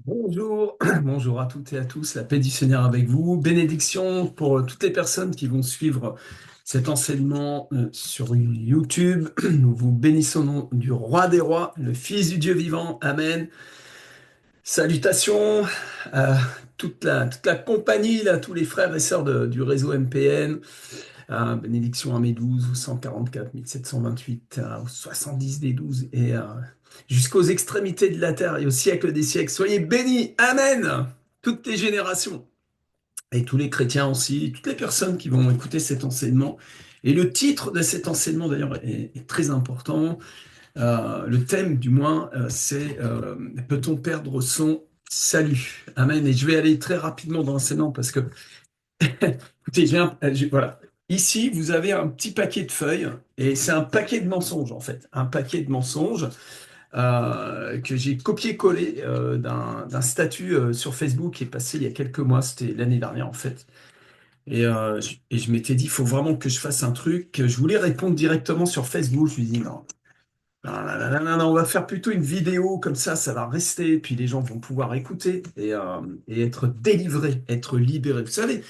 Bonjour, bonjour à toutes et à tous, la paix du Seigneur avec vous. Bénédiction pour toutes les personnes qui vont suivre cet enseignement sur YouTube. Nous vous bénissons au nom du Roi des Rois, le Fils du Dieu vivant. Amen. Salutations à toute la compagnie, là, tous les frères et sœurs du réseau MPN. Bénédiction à mes 12, au 144 728, au 70 des 12 et jusqu'aux extrémités de la terre et au siècle des siècles. Soyez bénis. Amen. Toutes les générations et tous les chrétiens aussi, toutes les personnes qui vont écouter cet enseignement. Et le titre de cet enseignement, d'ailleurs, est très important. Le thème, du moins, c'est peut-on perdre son salut? Amen. Et je vais aller très rapidement dans l'enseignement parce que écoutez, voilà. Ici, vous avez un petit paquet de feuilles et c'est un paquet de mensonges en fait, un paquet de mensonges que j'ai copié-collé d'un statut sur Facebook qui est passé il y a quelques mois, c'était l'année dernière en fait. Et je m'étais dit, il faut vraiment que je fasse un truc. Je voulais répondre directement sur Facebook. Je me suis dit, non, non, non, non, non, non, non, on va faire plutôt une vidéo comme ça va rester. Puis les gens vont pouvoir écouter et être délivrés, être libérés. Vous savez,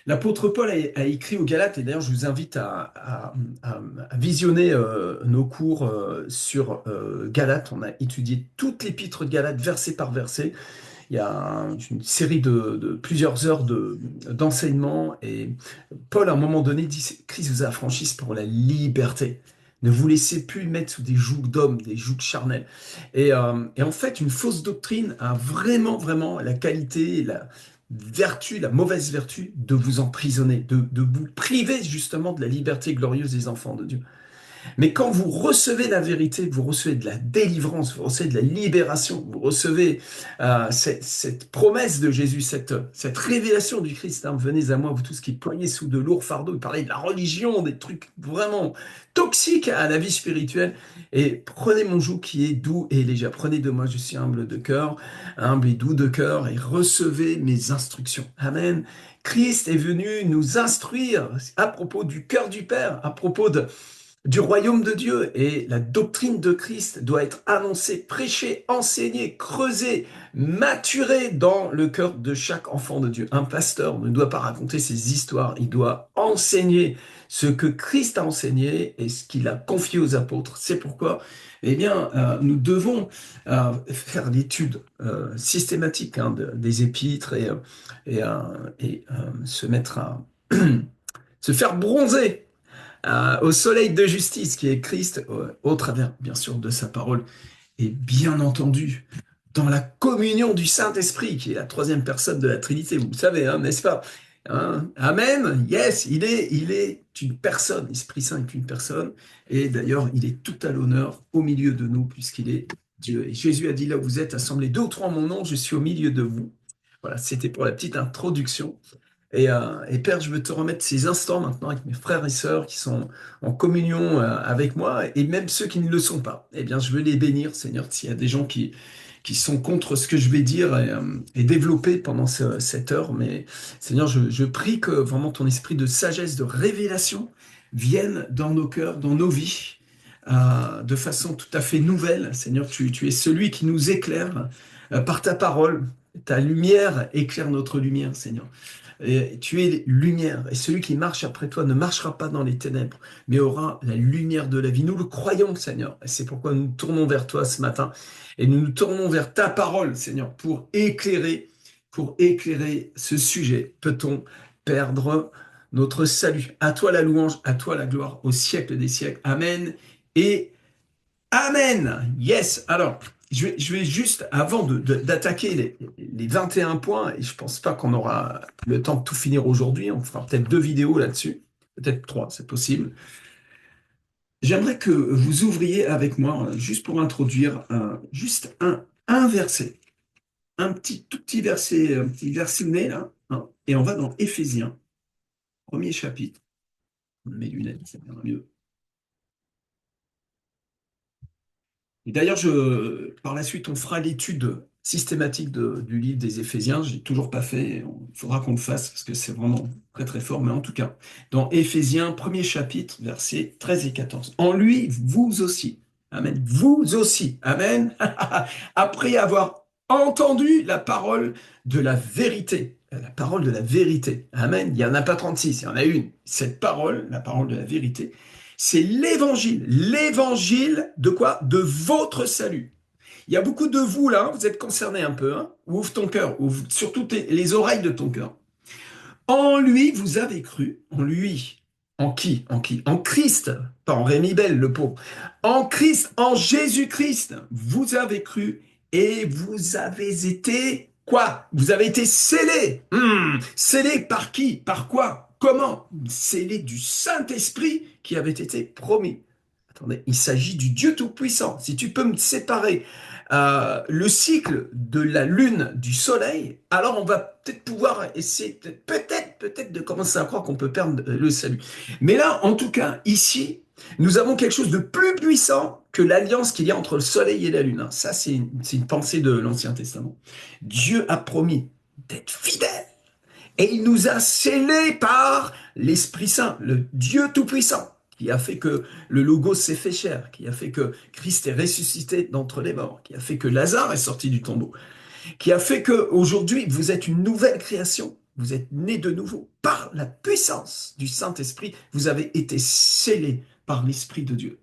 l'apôtre Paul a écrit aux Galates, et d'ailleurs je vous invite à visionner nos cours sur Galates. On a étudié toute l'épître de Galates, verset par verset. Il y a une série de plusieurs heures d'enseignement. Et Paul, à un moment donné, dit, Christ vous a affranchis pour la liberté. Ne vous laissez plus mettre sous des jougs d'hommes, des jougs charnels. Et en fait, une fausse doctrine a vraiment, vraiment la qualité, la vertu, la mauvaise vertu de vous emprisonner, de vous priver justement de la liberté glorieuse des enfants de Dieu. Mais quand vous recevez la vérité, vous recevez de la délivrance, vous recevez de la libération, vous recevez cette promesse de Jésus, cette révélation du Christ. Hein, venez à moi, vous tous qui ployez sous de lourds fardeaux. Il parlait de la religion, des trucs vraiment toxiques à la vie spirituelle. Et prenez mon joug qui est doux et léger. Prenez de moi, je suis humble et doux de cœur, et recevez mes instructions. Amen. Christ est venu nous instruire à propos du cœur du Père, à propos du royaume de Dieu, et la doctrine de Christ doit être annoncée, prêchée, enseignée, creusée, maturée dans le cœur de chaque enfant de Dieu. Un pasteur ne doit pas raconter ses histoires, il doit enseigner ce que Christ a enseigné et ce qu'il a confié aux apôtres. C'est pourquoi, eh bien, nous devons faire l'étude systématique hein, des épîtres et, euh, se mettre à se faire bronzer au soleil de justice qui est Christ, au travers, bien sûr, de sa parole, et bien entendu, dans la communion du Saint-Esprit, qui est la troisième personne de la Trinité, vous le savez, hein, n'est-ce pas? Hein. Amen. Yes, il est une personne. L'Esprit Saint est une personne. Et d'ailleurs, il est tout à l'honneur au milieu de nous, puisqu'il est Dieu. Et Jésus a dit, là où vous êtes assemblés deux ou trois en mon nom, je suis au milieu de vous. Voilà, c'était pour la petite introduction. Et Père, je veux te remettre ces instants maintenant avec mes frères et sœurs qui sont en communion avec moi, et même ceux qui ne le sont pas. Eh bien, je veux les bénir, Seigneur, s'il y a des gens qui sont contre ce que je vais dire et développer pendant cette heure. Mais Seigneur, je prie que vraiment ton esprit de sagesse, de révélation vienne dans nos cœurs, dans nos vies, de façon tout à fait nouvelle. Seigneur, tu es celui qui nous éclaire par ta parole. Ta lumière éclaire notre lumière, Seigneur. Et tu es lumière, et celui qui marche après toi ne marchera pas dans les ténèbres, mais aura la lumière de la vie. Nous le croyons, Seigneur, et c'est pourquoi nous nous tournons vers toi ce matin, et nous nous tournons vers ta parole, Seigneur, pour éclairer ce sujet. Peut-on perdre notre salut? À toi la louange, à toi la gloire, au siècle des siècles. Amen et Amen. Yes. Alors, je vais juste, avant d'attaquer les 21 points, et je pense pas qu'on aura le temps de tout finir aujourd'hui, on fera peut-être deux vidéos là-dessus, peut-être trois, c'est possible. J'aimerais que vous ouvriez avec moi, juste pour introduire, juste un verset, un tout petit verset, un petit verset là, hein, et on va dans Éphésiens, premier chapitre. Mes lunettes, ça viendra mieux. Et d'ailleurs, par la suite, on fera l'étude systématique du livre des Éphésiens. J'ai toujours pas fait. Il faudra qu'on le fasse parce que c'est vraiment très très fort. Mais en tout cas, dans Éphésiens, premier chapitre, versets 13 et 14. En lui, vous aussi. Amen. Vous aussi. Amen. Après avoir entendu la parole de la vérité. La parole de la vérité. Amen. Il n'y en a pas 36, il y en a une. Cette parole, la parole de la vérité, c'est l'évangile. L'évangile de quoi? De votre salut. Il y a beaucoup de vous là, vous êtes concernés un peu. Hein. Ouvre ton cœur, ouvre surtout les oreilles de ton cœur. En lui, vous avez cru. En lui. En qui? En qui? En Christ. Pas en Rémi Bell, le pauvre. En Christ, en Jésus-Christ. Vous avez cru et vous avez été quoi? Vous avez été scellés. Scellés par qui? Par quoi? Comment? Scellés du Saint-Esprit qui avait été promis. Attendez, il s'agit du Dieu Tout-Puissant. Si tu peux me séparer le cycle de la Lune du Soleil, alors on va peut-être pouvoir essayer, peut-être de commencer à croire qu'on peut perdre le salut. Mais là, en tout cas, ici, nous avons quelque chose de plus puissant que l'alliance qu'il y a entre le Soleil et la Lune. Ça, c'est une pensée de l'Ancien Testament. Dieu a promis d'être fidèle. Et il nous a scellés par l'Esprit Saint, le Dieu Tout-Puissant, qui a fait que le Logos s'est fait chair, qui a fait que Christ est ressuscité d'entre les morts, qui a fait que Lazare est sorti du tombeau, qui a fait que aujourd'hui vous êtes une nouvelle création. Vous êtes nés de nouveau par la puissance du Saint-Esprit. Vous avez été scellés par l'Esprit de Dieu.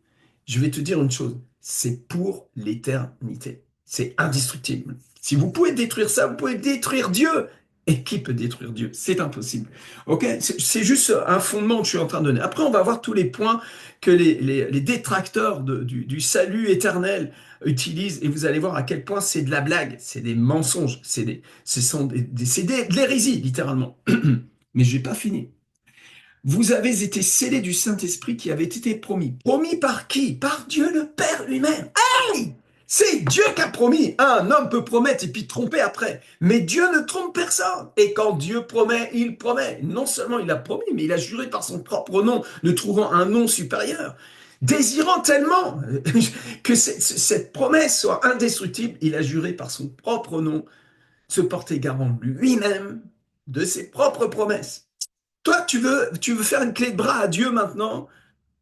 Je vais te dire une chose, c'est pour l'éternité. C'est indestructible. Si vous pouvez détruire ça, vous pouvez détruire Dieu. Et qui peut détruire Dieu? C'est impossible. Ok? C'est juste un fondement que je suis en train de donner. Après, on va voir tous les points que les détracteurs du salut éternel utilisent, et vous allez voir à quel point c'est de la blague, c'est des mensonges, c'est de l'hérésie, littéralement. Mais je n'ai pas fini. Vous avez été scellés du Saint-Esprit qui avait été promis. Promis par qui? Par Dieu le Père lui-même. Hey! C'est Dieu qui a promis. Un homme peut promettre et puis tromper après. Mais Dieu ne trompe personne. Et quand Dieu promet, il promet. Non seulement il a promis, mais il a juré par son propre nom, ne trouvant un nom supérieur. Désirant tellement que cette promesse soit indestructible, il a juré par son propre nom, se porter garant lui-même de ses propres promesses. Toi, tu veux faire une clé de bras à Dieu maintenant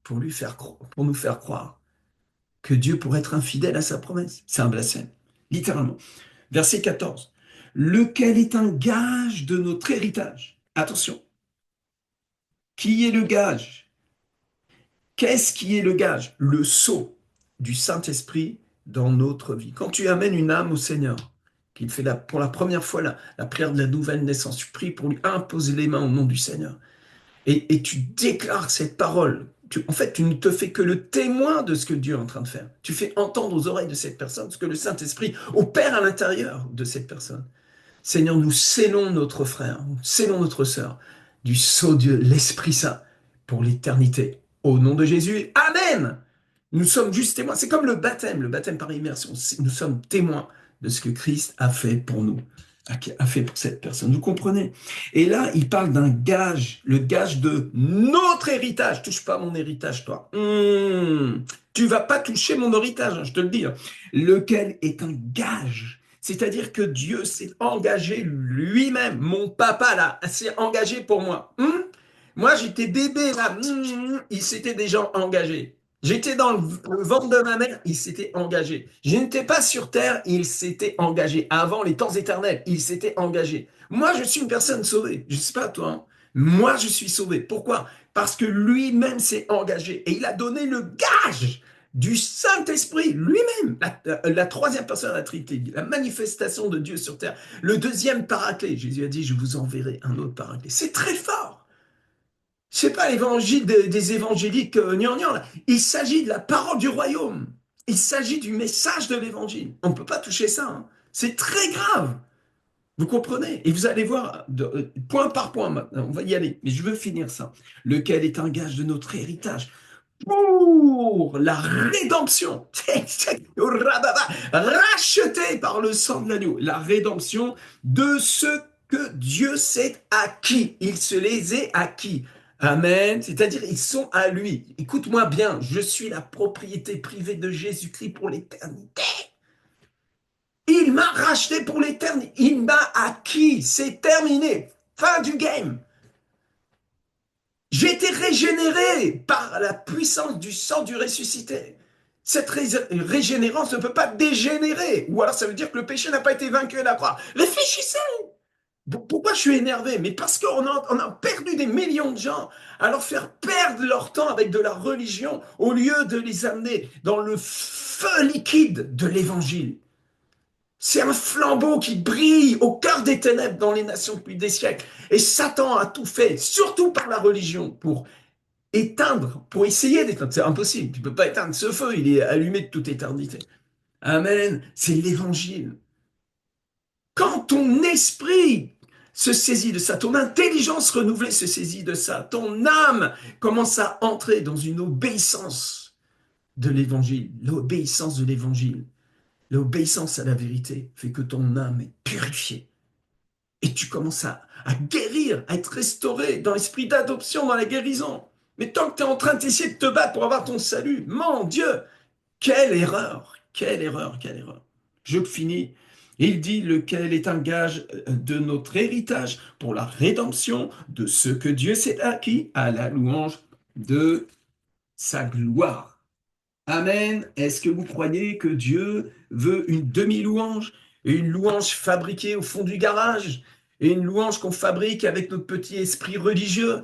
pour nous faire croire que Dieu pourrait être infidèle à sa promesse. C'est un blasphème, littéralement. Verset 14. Lequel est un gage de notre héritage. Attention. Qui est le gage? Qu'est-ce qui est le gage? Le sceau du Saint-Esprit dans notre vie. Quand tu amènes une âme au Seigneur, qu'il fait pour la première fois la prière de la nouvelle naissance, tu pries pour lui imposer les mains au nom du Seigneur. Et tu déclares cette parole. En fait, tu ne te fais que le témoin de ce que Dieu est en train de faire. Tu fais entendre aux oreilles de cette personne ce que le Saint-Esprit opère à l'intérieur de cette personne. Seigneur, nous scellons notre frère, nous scellons notre sœur du sceau de l'Esprit Saint pour l'éternité. Au nom de Jésus, Amen. Nous sommes juste témoins. C'est comme le baptême par immersion. Nous sommes témoins de ce que Christ a fait pour nous, a fait pour cette personne. Vous comprenez? Et là, il parle d'un gage, le gage de notre héritage. Touche pas à mon héritage, toi. Tu vas pas toucher mon héritage, hein, je te le dis. Hein. Lequel est un gage. C'est-à-dire que Dieu s'est engagé lui-même. Mon papa, là, s'est engagé pour moi. Moi, j'étais bébé, là. Il s'était déjà engagé. J'étais dans le ventre de ma mère, il s'était engagé. Je n'étais pas sur terre, il s'était engagé. Avant les temps éternels, il s'était engagé. Moi, je suis une personne sauvée. Je ne sais pas toi. Hein. Moi, je suis sauvé. Pourquoi? Parce que lui-même s'est engagé et il a donné le gage du Saint-Esprit lui-même, la troisième personne de la Trinité, la manifestation de Dieu sur terre, le deuxième paraclet. Jésus a dit, je vous enverrai un autre paraclet. C'est très fort. C'est pas l'évangile des évangéliques gnangnang, là. Il s'agit de la parole du royaume. Il s'agit du message de l'évangile. On ne peut pas toucher ça. Hein. C'est très grave. Vous comprenez? Et vous allez voir, point par point maintenant, on va y aller. Mais je veux finir ça. Lequel est un gage de notre héritage pour la rédemption. Racheté par le sang de l'agneau. La rédemption de ce que Dieu s'est acquis. Il se les est acquis. Amen. C'est-à-dire, ils sont à lui. Écoute-moi bien, je suis la propriété privée de Jésus-Christ pour l'éternité. Il m'a racheté pour l'éternité. Il m'a acquis. C'est terminé. Fin du game. J'ai été régénéré par la puissance du sang du ressuscité. Cette régénérance ne peut pas dégénérer. Ou alors ça veut dire que le péché n'a pas été vaincu à la croix. Réfléchissez. Pourquoi je suis énervé? Mais parce qu'on a perdu des millions de gens à leur faire perdre leur temps avec de la religion au lieu de les amener dans le feu liquide de l'évangile. C'est un flambeau qui brille au cœur des ténèbres dans les nations depuis des siècles. Et Satan a tout fait, surtout par la religion, pour éteindre, pour essayer d'éteindre. C'est impossible. Tu ne peux pas éteindre ce feu, il est allumé de toute éternité. Amen. C'est l'évangile. Quand ton esprit se saisit de ça, ton intelligence renouvelée se saisit de ça, ton âme commence à entrer dans une obéissance de l'évangile, l'obéissance de l'évangile, l'obéissance à la vérité fait que ton âme est purifiée et tu commences à guérir, à être restauré dans l'esprit d'adoption, dans la guérison. Mais tant que tu es en train d'essayer de te battre pour avoir ton salut, mon Dieu, quelle erreur, quelle erreur, quelle erreur. Je finis. Il dit lequel est un gage de notre héritage pour la rédemption de ce que Dieu s'est acquis à la louange de sa gloire. Amen. Est-ce que vous croyez que Dieu veut une demi-louange, une louange fabriquée au fond du garage, et une louange qu'on fabrique avec notre petit esprit religieux?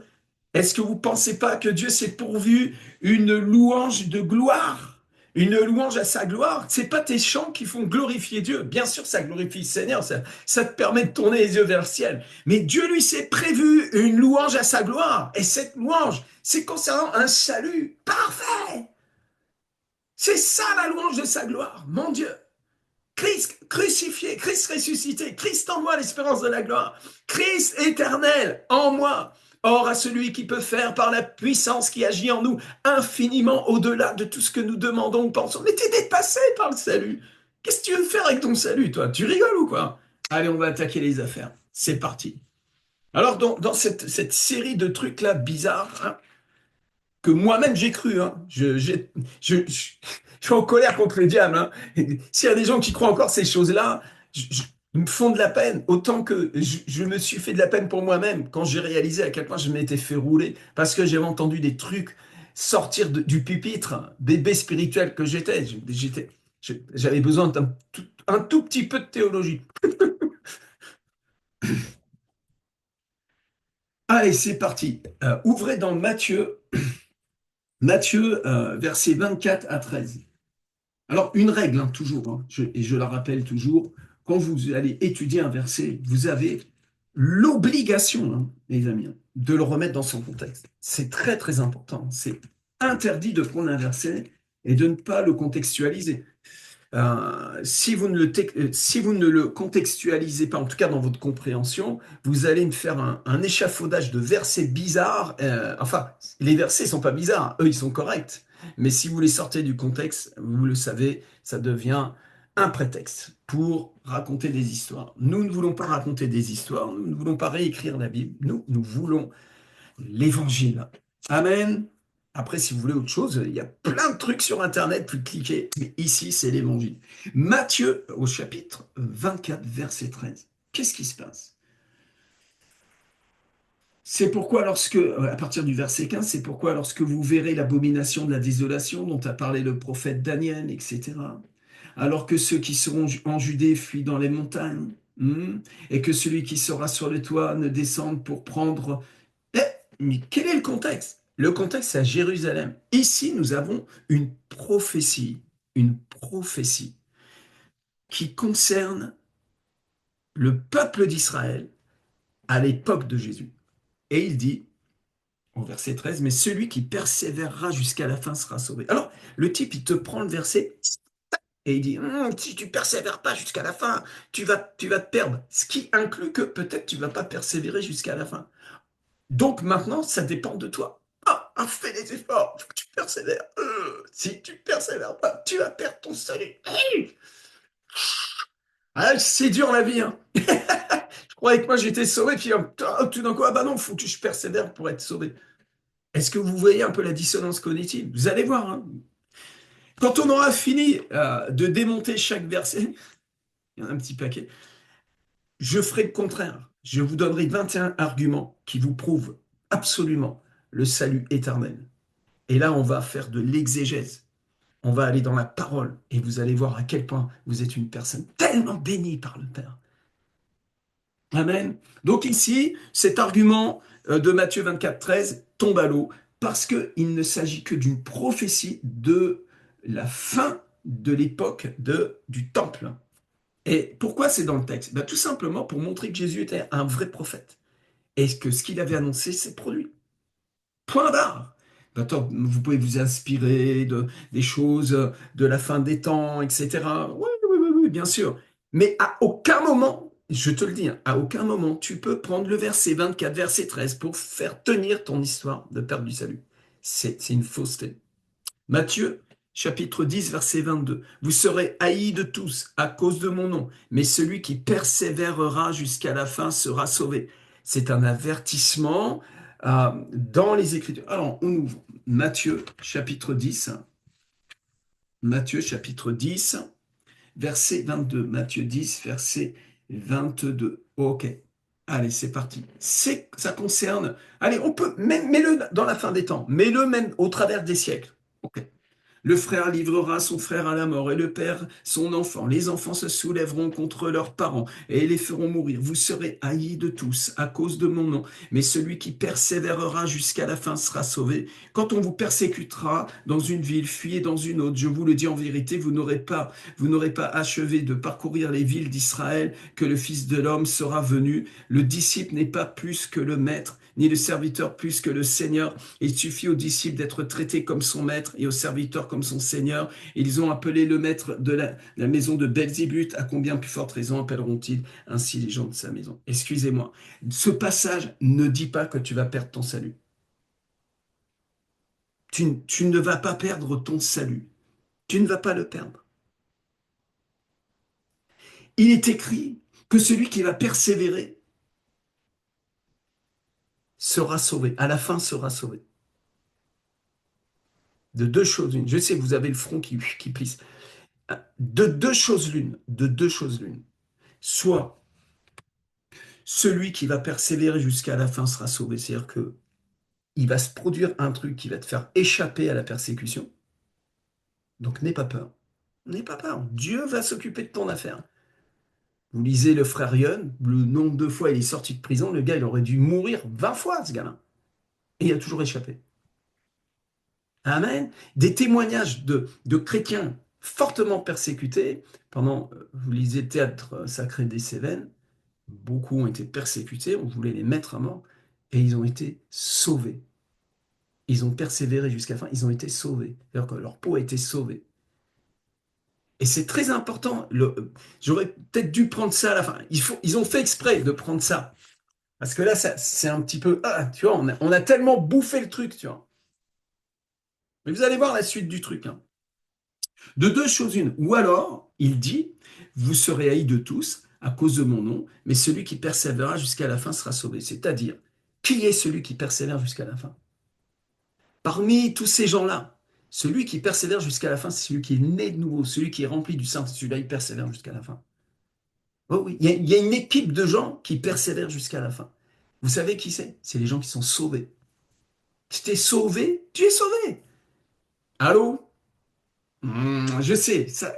Est-ce que vous ne pensez pas que Dieu s'est pourvu une louange de gloire, une louange à sa gloire? C'est pas tes chants qui font glorifier Dieu. Bien sûr, ça glorifie le Seigneur, ça te permet de tourner les yeux vers le ciel. Mais Dieu, lui, s'est prévu une louange à sa gloire. Et cette louange, c'est concernant un salut parfait. C'est ça la louange de sa gloire, mon Dieu. Christ crucifié, Christ ressuscité, Christ en moi, l'espérance de la gloire, Christ éternel en moi. Or, à celui qui peut faire par la puissance qui agit en nous infiniment au-delà de tout ce que nous demandons ou pensons. Mais t'es dépassé par le salut. Qu'est-ce que tu veux faire avec ton salut, toi? Tu rigoles ou quoi? Allez, on va attaquer les affaires. C'est parti. Alors, dans cette série de trucs-là bizarres, hein, que moi-même j'ai cru. Hein. Je suis en colère contre les diables. Hein. S'il y a des gens qui croient encore ces choses-là, ils me font de la peine, autant que je me suis fait de la peine pour moi-même quand j'ai réalisé à quel point je m'étais fait rouler, parce que j'avais entendu des trucs sortir du pupitre, bébé spirituel que j'avais besoin un tout petit peu de théologie. Allez, c'est parti. Ouvrez dans Matthieu, versets 24 à 13. Alors, une règle, hein, toujours, hein, et je la rappelle toujours, quand vous allez étudier un verset, vous avez l'obligation, hein, les amis, hein, de le remettre dans son contexte. C'est très, très important. C'est interdit de prendre un verset et de ne pas le contextualiser. Si vous ne le contextualisez pas, en tout cas dans votre compréhension, vous allez me faire un échafaudage de versets bizarres. Enfin, les versets ne sont pas bizarres, eux, ils sont corrects. Mais si vous les sortez du contexte, vous le savez, ça devient un prétexte pour raconter des histoires. Nous ne voulons pas raconter des histoires, nous ne voulons pas réécrire la Bible, nous voulons l'évangile. Amen. Après, si vous voulez autre chose, il y a plein de trucs sur Internet, plus de cliquer. Mais ici, c'est l'évangile. Matthieu, au chapitre 24, verset 13. Qu'est-ce qui se passe? C'est pourquoi à partir du verset 15, c'est pourquoi lorsque vous verrez l'abomination de la désolation dont a parlé le prophète Daniel, etc., alors que ceux qui seront en Judée fuient dans les montagnes, et que celui qui sera sur le toit ne descende pour prendre. Eh, mais quel est le contexte? Le contexte, c'est à Jérusalem. Ici, nous avons une prophétie qui concerne le peuple d'Israël à l'époque de Jésus. Et il dit, au verset 13, mais celui qui persévérera jusqu'à la fin sera sauvé. Alors, le type, il te prend le verset et il dit, si tu persévères pas jusqu'à la fin, tu vas te perdre. Ce qui inclut que peut-être tu vas pas persévérer jusqu'à la fin. Donc maintenant, ça dépend de toi. Fais des efforts, il faut que tu persévères. Si tu persévères pas, tu vas perdre ton salut. C'est dur la vie. Hein. Je croyais que moi j'étais sauvé, puis tout d'un coup, ah bah non, il faut que je persévère pour être sauvé. Est-ce que vous voyez un peu la dissonance cognitive? Vous allez voir. Hein. Quand on aura fini de démonter chaque verset, il y en a un petit paquet, je ferai le contraire. Je vous donnerai 21 arguments qui vous prouvent absolument le salut éternel. Et là, on va faire de l'exégèse. on va aller dans la parole et vous allez voir à quel point vous êtes une personne tellement bénie par le Père. Amen. Donc ici, cet argument de Matthieu 24, 13 tombe à l'eau parce qu'il ne s'agit que d'une prophétie de la fin de l'époque du temple. Et pourquoi c'est dans le texte? Ben, tout simplement pour montrer que Jésus était un vrai prophète et que ce qu'il avait annoncé s'est produit. Point barre. Attends, vous pouvez vous inspirer des choses de la fin des temps, etc. Oui, oui, oui, oui, bien sûr. Mais à aucun moment, je te le dis, hein, à aucun moment, tu peux prendre le verset 24, verset 13 pour faire tenir ton histoire de perte du salut. C'est une fausseté. Matthieu, chapitre 10, verset 22. Vous serez haïs de tous à cause de mon nom, mais celui qui persévérera jusqu'à la fin sera sauvé. C'est un avertissement dans les Écritures. Alors, on ouvre Matthieu, chapitre 10. Matthieu, chapitre 10, verset 22. Matthieu 10, verset 22. OK. Allez, c'est parti. Ça concerne. Allez, on peut. Mets-le dans la fin des temps. Mets-le même au travers des siècles. OK. Le frère livrera son frère à la mort et le père son enfant. Les enfants se soulèveront contre leurs parents et les feront mourir. Vous serez haïs de tous à cause de mon nom, mais celui qui persévérera jusqu'à la fin sera sauvé. Quand on vous persécutera dans une ville, fuyez dans une autre. Je vous le dis en vérité, vous n'aurez pas achevé de parcourir les villes d'Israël que le Fils de l'homme sera venu. Le disciple n'est pas plus que le maître, ni le serviteur plus que le Seigneur. Il suffit aux disciples d'être traités comme son maître et aux serviteurs comme son Seigneur. Ils ont appelé le maître de la maison de Belzébuth. À combien plus forte raison appelleront-ils ainsi les gens de sa maison? Excusez-moi. Ce passage ne dit pas que tu vas perdre ton salut. Tu ne vas pas perdre ton salut. Tu ne vas pas le perdre. Il est écrit que celui qui va persévérer sera sauvé. À la fin sera sauvé. De deux choses l'une. Je sais que vous avez le front qui plisse. De deux choses l'une. De deux choses l'une. Soit celui qui va persévérer jusqu'à la fin sera sauvé, c'est-à-dire que il va se produire un truc qui va te faire échapper à la persécution. Donc n'aie pas peur. N'aie pas peur. Dieu va s'occuper de ton affaire. Vous lisez le frère Yun, le nombre de fois il est sorti de prison, le gars il aurait dû mourir 20 fois, ce gars-là. Et il a toujours échappé. Amen. Des témoignages de chrétiens fortement persécutés pendant, vous lisez le Théâtre sacré des Cévennes, beaucoup ont été persécutés, on voulait les mettre à mort, et ils ont été sauvés. Ils ont persévéré jusqu'à la fin, ils ont été sauvés. C'est-à-dire que leur peau a été sauvée. Et c'est très important. J'aurais peut-être dû prendre ça à la fin. Ils ont fait exprès de prendre ça. Parce que là, c'est un petit peu... Ah, tu vois, on a tellement bouffé le truc, tu vois. Mais vous allez voir la suite du truc, hein. De deux choses une. Ou alors, il dit, vous serez haïs de tous à cause de mon nom, mais celui qui persévérera jusqu'à la fin sera sauvé. C'est-à-dire, qui est celui qui persévère jusqu'à la fin? Parmi tous ces gens-là, celui qui persévère jusqu'à la fin, c'est celui qui est né de nouveau, celui qui est rempli du Saint, celui-là, il persévère jusqu'à la fin. Oh oui, il y a une équipe de gens qui persévèrent jusqu'à la fin. Vous savez qui c'est? C'est les gens qui sont sauvés. Si tu es sauvé, tu es sauvé. Allô? Je sais, ça.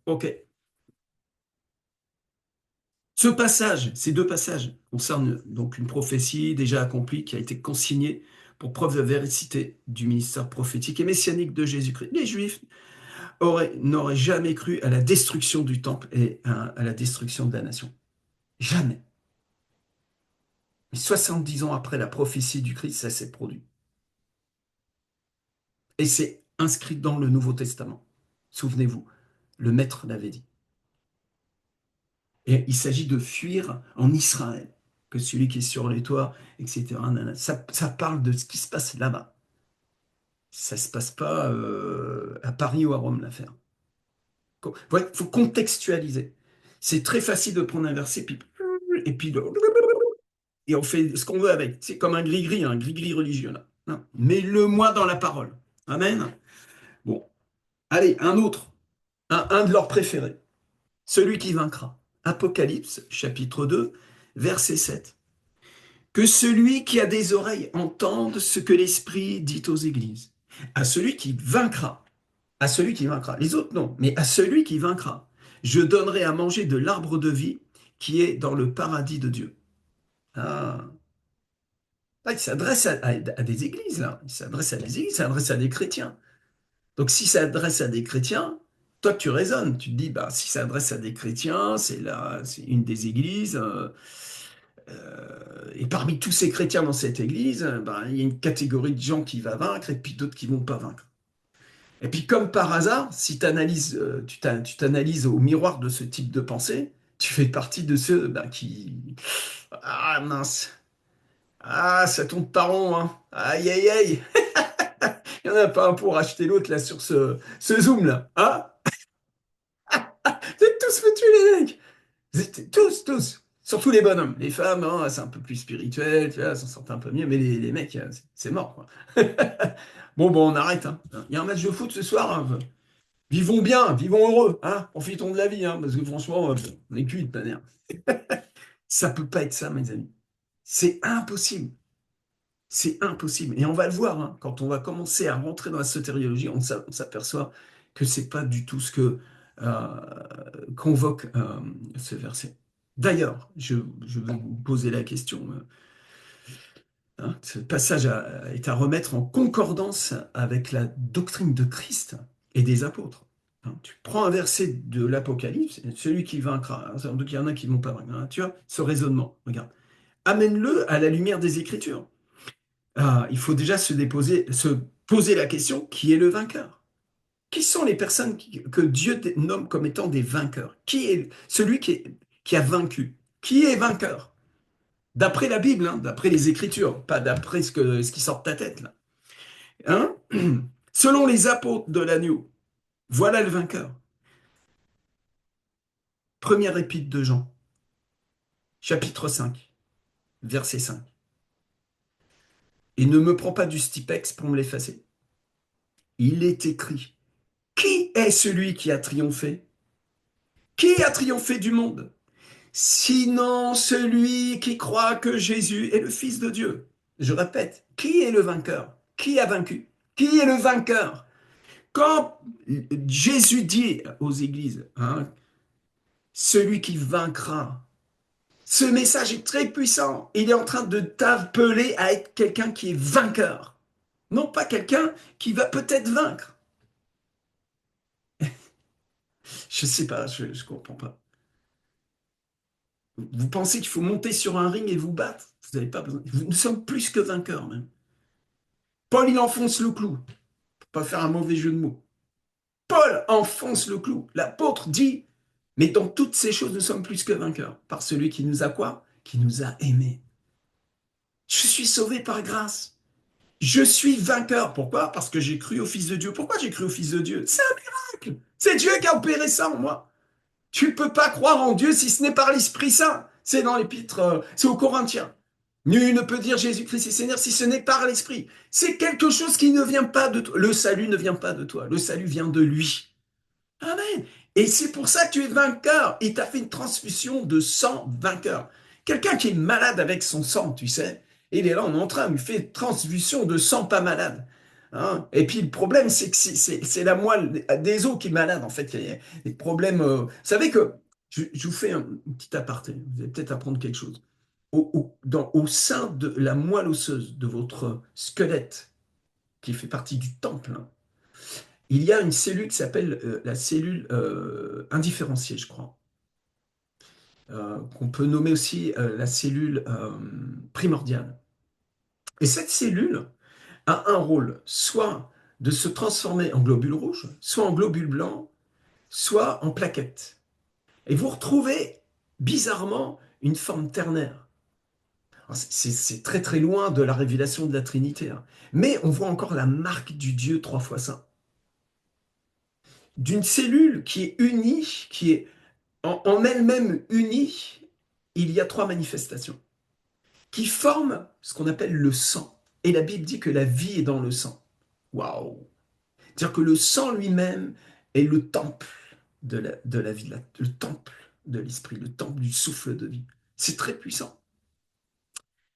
Ok. Ce passage, ces deux passages, concernent donc une prophétie déjà accomplie qui a été consignée pour preuve de véracité du ministère prophétique et messianique de Jésus-Christ. Les Juifs n'auraient jamais cru à la destruction du temple et à la destruction de la nation. Jamais. Mais 70 ans après la prophétie du Christ, ça s'est produit. Et c'est inscrit dans le Nouveau Testament. Souvenez-vous, le Maître l'avait dit. Et il s'agit de fuir en Israël, que celui qui est sur les toits, etc. Ça parle de ce qui se passe là-bas. Ça ne se passe pas à Paris ou à Rome, l'affaire. Il faut contextualiser. C'est très facile de prendre un verset, puis et on fait ce qu'on veut avec. C'est comme un gris-gris religieux, là. Non. Mets-le-moi dans la parole. Amen. Bon, allez, un autre, un de leurs préférés. Celui qui vaincra. Apocalypse, chapitre 2, verset 7. Que celui qui a des oreilles entende ce que l'Esprit dit aux églises. À celui qui vaincra. À celui qui vaincra. Les autres, non, mais à celui qui vaincra. Je donnerai à manger de l'arbre de vie qui est dans le paradis de Dieu. Ah. Ah, il s'adresse à des églises, là. Il s'adresse à des églises, il s'adresse à des chrétiens. Donc, si ça s'adresse à des chrétiens, toi, tu raisonnes. Tu te dis, bah, si ça s'adresse à des chrétiens, c'est une des églises. Et parmi tous ces chrétiens dans cette église, bah, il y a une catégorie de gens qui va vaincre et puis d'autres qui vont pas vaincre. Et puis, comme par hasard, si tu t'analyses au miroir de ce type de pensée, tu fais partie de ceux bah, qui... Ah mince, ah ça tourne pas rond, hein. Aïe aïe aïe, il n'y en a pas un pour acheter l'autre là sur ce Zoom là. Ah, vous êtes tous foutus les mecs. Vous êtes tous, tous. Surtout les bonhommes. Les femmes, hein, c'est un peu plus spirituel, tu vois, s'en sortent un peu mieux, mais les mecs, c'est mort, quoi. Bon, bon, on arrête, hein. Il y a un match de foot ce soir, hein. Vivons bien, vivons heureux, hein. Profitons de la vie, hein, parce que franchement, on est cuit de manière. Ça peut pas être ça, mes amis. C'est impossible. C'est impossible. Et on va le voir, hein, quand on va commencer à rentrer dans la sotériologie, on s'aperçoit que c'est pas du tout ce que convoque ce verset. D'ailleurs, je vais vous poser la question. Hein, ce passage est à remettre en concordance avec la doctrine de Christ et des apôtres. Hein, tu prends un verset de l'Apocalypse, celui qui vaincra. Hein, donc il y en a qui ne vont pas vaincre. Hein, tu vois, ce raisonnement, regarde. Amène-le à la lumière des Écritures. Ah, il faut déjà se poser la question, qui est le vainqueur? Qui sont les personnes que Dieu nomme comme étant des vainqueurs? Qui est celui qui a vaincu? Qui est vainqueur? D'après la Bible, hein, d'après les Écritures, pas d'après ce qui sort de ta tête, là. Hein? Selon les apôtres de l'agneau, voilà le vainqueur. Première épître de Jean, chapitre 5, verset 5. Et ne me prends pas du stipex pour me l'effacer. Il est écrit, qui est celui qui a triomphé? Qui a triomphé du monde? Sinon celui qui croit que Jésus est le Fils de Dieu. Je répète, qui est le vainqueur? Qui a vaincu? Qui est le vainqueur? Quand Jésus dit aux églises, hein, celui qui vaincra, ce message est très puissant. Il est en train de t'appeler à être quelqu'un qui est vainqueur. Non pas quelqu'un qui va peut-être vaincre. Je sais pas, je comprends pas. Vous pensez qu'il faut monter sur un ring et vous battre? Vous n'avez pas besoin. Nous sommes plus que vainqueurs même. Paul, il enfonce le clou, pour pas faire un mauvais jeu de mots. Paul enfonce le clou. L'apôtre dit, mais dans toutes ces choses, nous sommes plus que vainqueurs. Par celui qui nous a quoi? Qui nous a aimés. Je suis sauvé par grâce. Je suis vainqueur. Pourquoi? Parce que j'ai cru au Fils de Dieu. Pourquoi j'ai cru au Fils de Dieu? C'est un miracle. C'est Dieu qui a opéré ça en moi. Tu ne peux pas croire en Dieu si ce n'est par l'Esprit Saint. C'est dans l'épître, c'est aux Corinthiens. Nul ne peut dire Jésus-Christ est Seigneur si ce n'est par l'Esprit. C'est quelque chose qui ne vient pas de toi. Le salut ne vient pas de toi. Le salut vient de lui. Amen. Et c'est pour ça que tu es vainqueur. Il t'a fait une transfusion de sang vainqueur. Quelqu'un qui est malade avec son sang, tu sais, il est là, on est en train, il fait une transfusion de sang pas malade. Hein. Et puis le problème, c'est que c'est la moelle des os qui est malade, en fait. Il y a des problèmes. Vous savez que, je vous fais un petit aparté, vous allez peut-être apprendre quelque chose. Au sein de la moelle osseuse de votre squelette, qui fait partie du temple, hein, il y a une cellule qui s'appelle la cellule indifférenciée, je crois, qu'on peut nommer aussi la cellule primordiale. Et cette cellule a un rôle, soit de se transformer en globule rouge, soit en globule blanc, soit en plaquettes. Et vous retrouvez bizarrement une forme ternaire. C'est très très loin de la révélation de la Trinité, hein. Mais on voit encore la marque du Dieu trois fois saint. D'une cellule qui est unie, qui est en elle-même unie, il y a trois manifestations qui forment ce qu'on appelle le sang. Et la Bible dit que la vie est dans le sang. Waouh! C'est-à-dire que le sang lui-même est le temple de la vie, le temple de l'esprit, le temple du souffle de vie. C'est très puissant.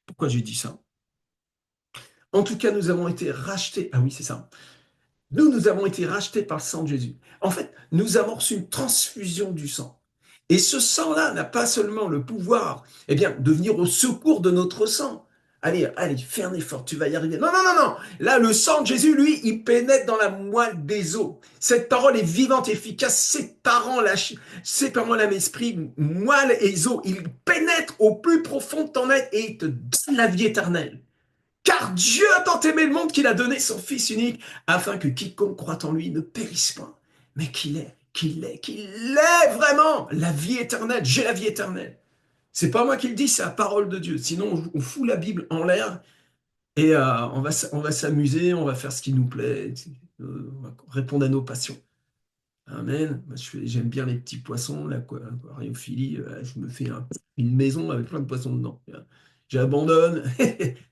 Pourquoi j'ai dit ça? En tout cas, nous avons été rachetés. Ah oui, c'est ça. Nous avons été rachetés par le sang de Jésus. En fait, nous avons reçu une transfusion du sang. Et ce sang-là n'a pas seulement le pouvoir, eh bien, de venir au secours de notre sang. Allez, allez, fais un effort, tu vas y arriver. Non, non, non, non. Là, le sang de Jésus, lui, il pénètre dans la moelle des os. Cette parole est vivante, efficace, séparant l'âme, esprit, moelle et os. Il pénètre au plus profond de ton être et il te donne la vie éternelle. Car Dieu a tant aimé le monde qu'il a donné son Fils unique, afin que quiconque croit en lui ne périsse pas, mais qu'il ait vraiment la vie éternelle. J'ai la vie éternelle. C'est pas moi qui le dis, c'est la parole de Dieu. Sinon, on fout la Bible en l'air et on va s'amuser, on va faire ce qui nous plaît, on va répondre à nos passions. Amen. Moi, j'aime bien les petits poissons, l'aquariophilie. Je me fais une maison avec plein de poissons dedans. J'abandonne.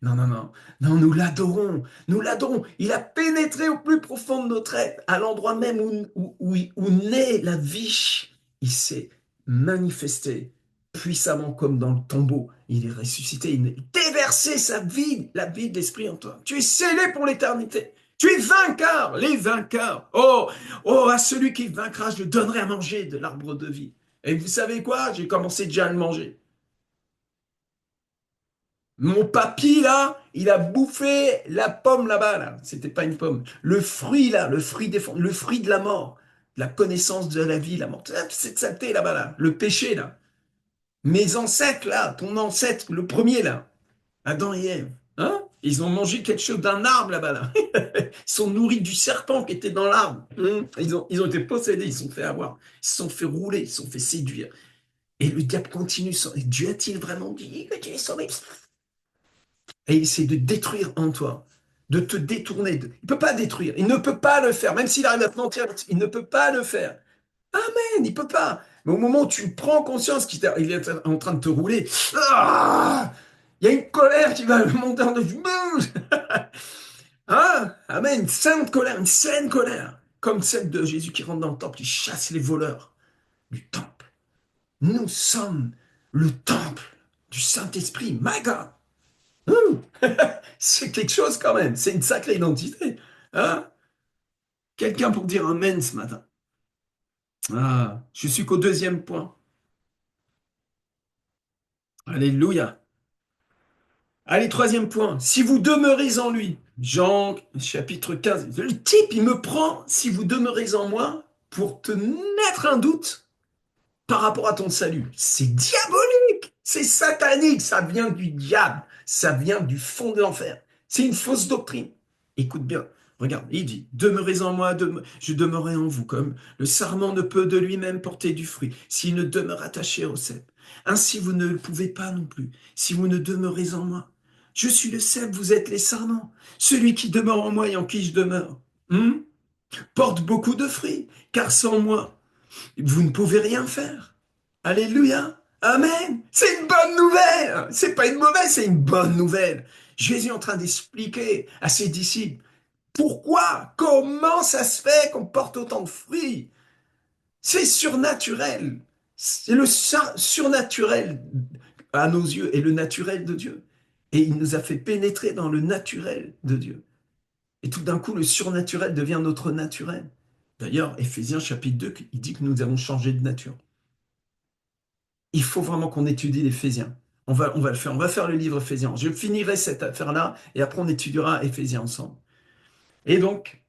Non, non, non. Non, nous l'adorons. Nous l'adorons. Il a pénétré au plus profond de notre être, à l'endroit même où naît la vie. Il s'est manifesté puissamment comme dans le tombeau. Il est ressuscité. Il a déversé sa vie, la vie de l'Esprit en toi. Tu es scellé pour l'éternité. Tu es vainqueur, les vainqueurs. Oh, oh, à celui qui vaincra, je donnerai à manger de l'arbre de vie. Et vous savez quoi? J'ai commencé déjà à le manger. Mon papy, là, il a bouffé la pomme là-bas, là. C'était pas une pomme. Le fruit, là, le fruit de la mort, de la connaissance de la vie, la mort. Cette saleté là-bas, là. Le péché, là. Mes ancêtres, là, ton ancêtre, le premier, là. Adam et Ève. Hein? Ils ont mangé quelque chose d'un arbre là-bas, là. Ils sont nourris du serpent qui était dans l'arbre. Ils ont été possédés, ils se sont fait avoir. Ils se sont fait rouler, ils se sont fait séduire. Et le diable continue. Et Dieu a-t-il vraiment dit que tu es sauvé? Et il essaie de détruire en toi, de te détourner. Il ne peut pas détruire, il ne peut pas le faire. Même s'il arrive à te mentir, il ne peut pas le faire. Amen, il ne peut pas. Mais au moment où tu prends conscience qu'il est en train de te rouler, il y a une colère qui va monter en nous. Ah, amen, une sainte colère, une saine colère, comme celle de Jésus qui rentre dans le temple, qui chasse les voleurs du temple. Nous sommes le temple du Saint-Esprit. My God! C'est quelque chose quand même, c'est une sacrée identité. Hein? Quelqu'un pour dire Amen ce matin. Ah, je suis qu'au deuxième point. Alléluia. Allez, troisième point. Si vous demeurez en lui, Jean chapitre 15, le type, il me prend, si vous demeurez en moi, pour te mettre un doute par rapport à ton salut. C'est diabolique, c'est satanique, ça vient du diable, ça vient du fond de l'enfer. C'est une fausse doctrine. Écoute bien, regarde, il dit, demeurez en moi, je demeurerai en vous, comme le sarment ne peut de lui-même porter du fruit, s'il ne demeure attaché au cep. Ainsi vous ne le pouvez pas non plus, si vous ne demeurez en moi. Je suis le cep, vous êtes les sarments. Celui qui demeure en moi et en qui je demeure, porte beaucoup de fruits, car sans moi, vous ne pouvez rien faire. Alléluia. Amen. C'est une bonne nouvelle. C'est pas une mauvaise, c'est une bonne nouvelle. Jésus est en train d'expliquer à ses disciples pourquoi, comment ça se fait qu'on porte autant de fruits. C'est surnaturel. C'est le surnaturel à nos yeux et le naturel de Dieu. Et il nous a fait pénétrer dans le naturel de Dieu. Et tout d'un coup, le surnaturel devient notre naturel. D'ailleurs, Éphésiens chapitre 2, il dit que nous avons changé de nature. Il faut vraiment qu'on étudie l'Éphésiens. On va le faire. On va faire le livre Éphésiens. Je finirai cette affaire-là et après on étudiera Éphésiens ensemble. Et donc,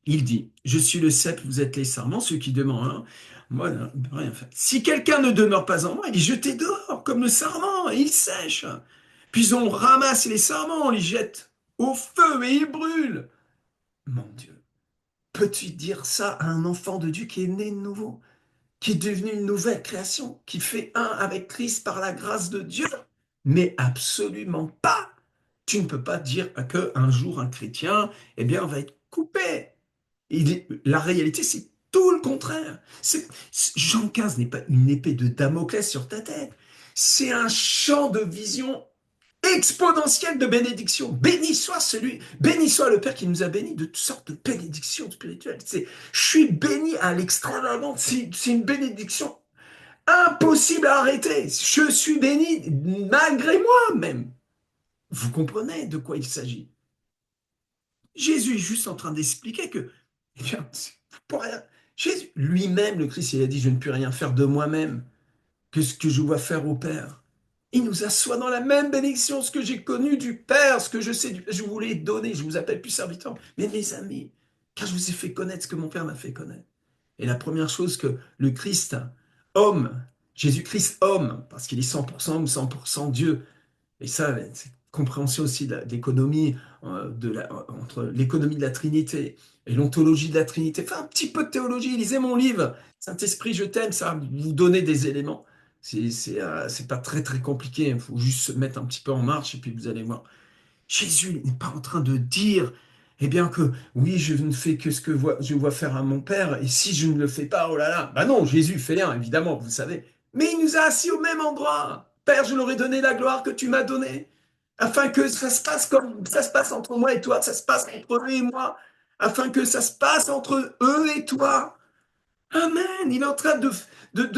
il dit, je suis le cep, vous êtes les sarments, ceux qui demandent, hein, moi, rien fait. Si quelqu'un ne demeure pas en moi, il est jeté dehors, comme le sarment, et il sèche. Puis on ramasse les sarments, on les jette au feu et ils brûlent. Mon Dieu, peux-tu dire ça à un enfant de Dieu qui est né de nouveau, qui est devenu une nouvelle création, qui fait un avec Christ par la grâce de Dieu? Mais absolument pas. Tu ne peux pas dire qu'un jour un chrétien, eh bien, va être coupé. La réalité, c'est tout le contraire. Jean 15 n'est pas une épée de Damoclès sur ta tête. C'est un champ de vision exponentielle de bénédiction. Béni soit le Père qui nous a bénis de toutes sortes de bénédictions spirituelles. Je suis béni à l'extravagance. C'est une bénédiction impossible à arrêter. Je suis béni malgré moi même. Vous comprenez de quoi il s'agit? Jésus est juste en train d'expliquer que, eh bien, pour rien. Jésus, lui-même, le Christ, il a dit, je ne puis rien faire de moi-même que ce que je vois faire au Père. Il nous assoit dans la même bénédiction, ce que j'ai connu du Père, ce que je sais du Père. Je vous l'ai donné, je vous appelle plus serviteur, mais mes amis, car je vous ai fait connaître ce que mon Père m'a fait connaître. Et la première chose que le Christ, homme, Jésus-Christ homme, parce qu'il est 100% homme, 100% Dieu, et ça, c'est compréhension aussi de l'économie, entre l'économie de la Trinité et l'ontologie de la Trinité. Fais un petit peu de théologie, lisez mon livre. Saint-Esprit, je t'aime, ça va vous donner des éléments. C'est pas très très compliqué, il faut juste se mettre un petit peu en marche et puis vous allez voir. Jésus n'est pas en train de dire, eh bien que oui, je ne fais que ce que je vois faire à mon Père, et si je ne le fais pas, oh là là, bah non, Jésus fait rien, évidemment, vous savez. Mais il nous a assis au même endroit. Père, je leur ai donné la gloire que tu m'as donnée, afin que ça se passe comme ça se passe entre moi et toi, ça se passe entre eux et moi, afin que ça se passe entre eux et toi. Amen. Il est en train de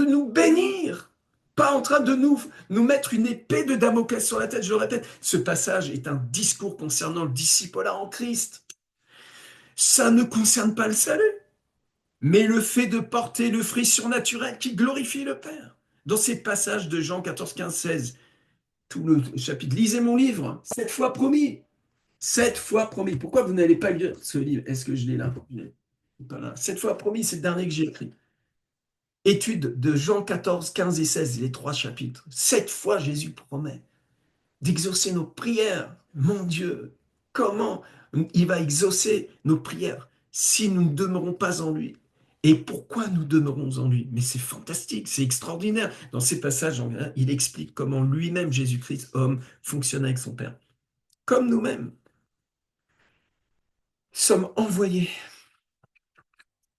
nous bénir, pas en train de nous mettre une épée de Damoclès sur la tête. Je le répète, ce passage est un discours concernant le discipolat en Christ. Ça ne concerne pas le salut, mais le fait de porter le fruit surnaturel qui glorifie le Père. Dans ces passages de Jean 14, 15, 16, tout le chapitre, lisez mon livre, 7 fois promis. 7 fois promis. Pourquoi vous n'allez pas lire ce livre? Est-ce que je l'ai là? Je l'ai pas là. 7 fois promis, c'est le dernier que j'ai écrit. Étude de Jean 14, 15 et 16, les 3 chapitres. 7 fois, Jésus promet d'exaucer nos prières. Mon Dieu, comment il va exaucer nos prières si nous ne demeurons pas en lui? Et pourquoi nous demeurons en lui? Mais c'est fantastique, c'est extraordinaire. Dans ces passages, il explique comment lui-même, Jésus-Christ, homme, fonctionne avec son Père. Comme nous-mêmes sommes envoyés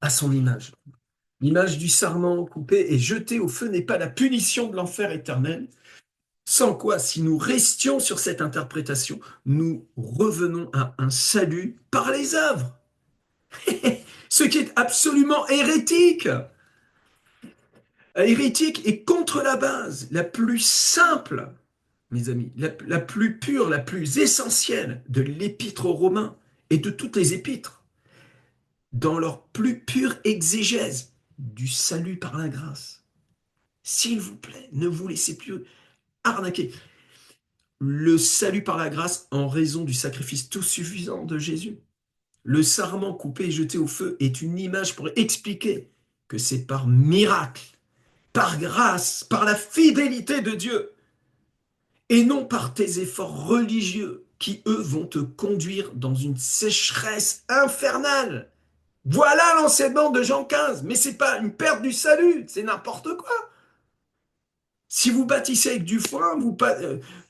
à son image. L'image du sarment coupé et jeté au feu n'est pas la punition de l'enfer éternel. Sans quoi, si nous restions sur cette interprétation, nous revenons à un salut par les œuvres. Ce qui est absolument hérétique. Hérétique et contre la base, la plus simple, mes amis, la plus pure, la plus essentielle de l'épître aux Romains et de toutes les épîtres, dans leur plus pure exégèse du salut par la grâce. S'il vous plaît, ne vous laissez plus arnaquer. Le salut par la grâce en raison du sacrifice tout suffisant de Jésus. Le sarment coupé et jeté au feu est une image pour expliquer que c'est par miracle, par grâce, par la fidélité de Dieu, et non par tes efforts religieux qui, eux, vont te conduire dans une sécheresse infernale. Voilà l'enseignement de Jean 15, mais c'est pas une perte du salut, c'est n'importe quoi. Si vous bâtissez avec du foin,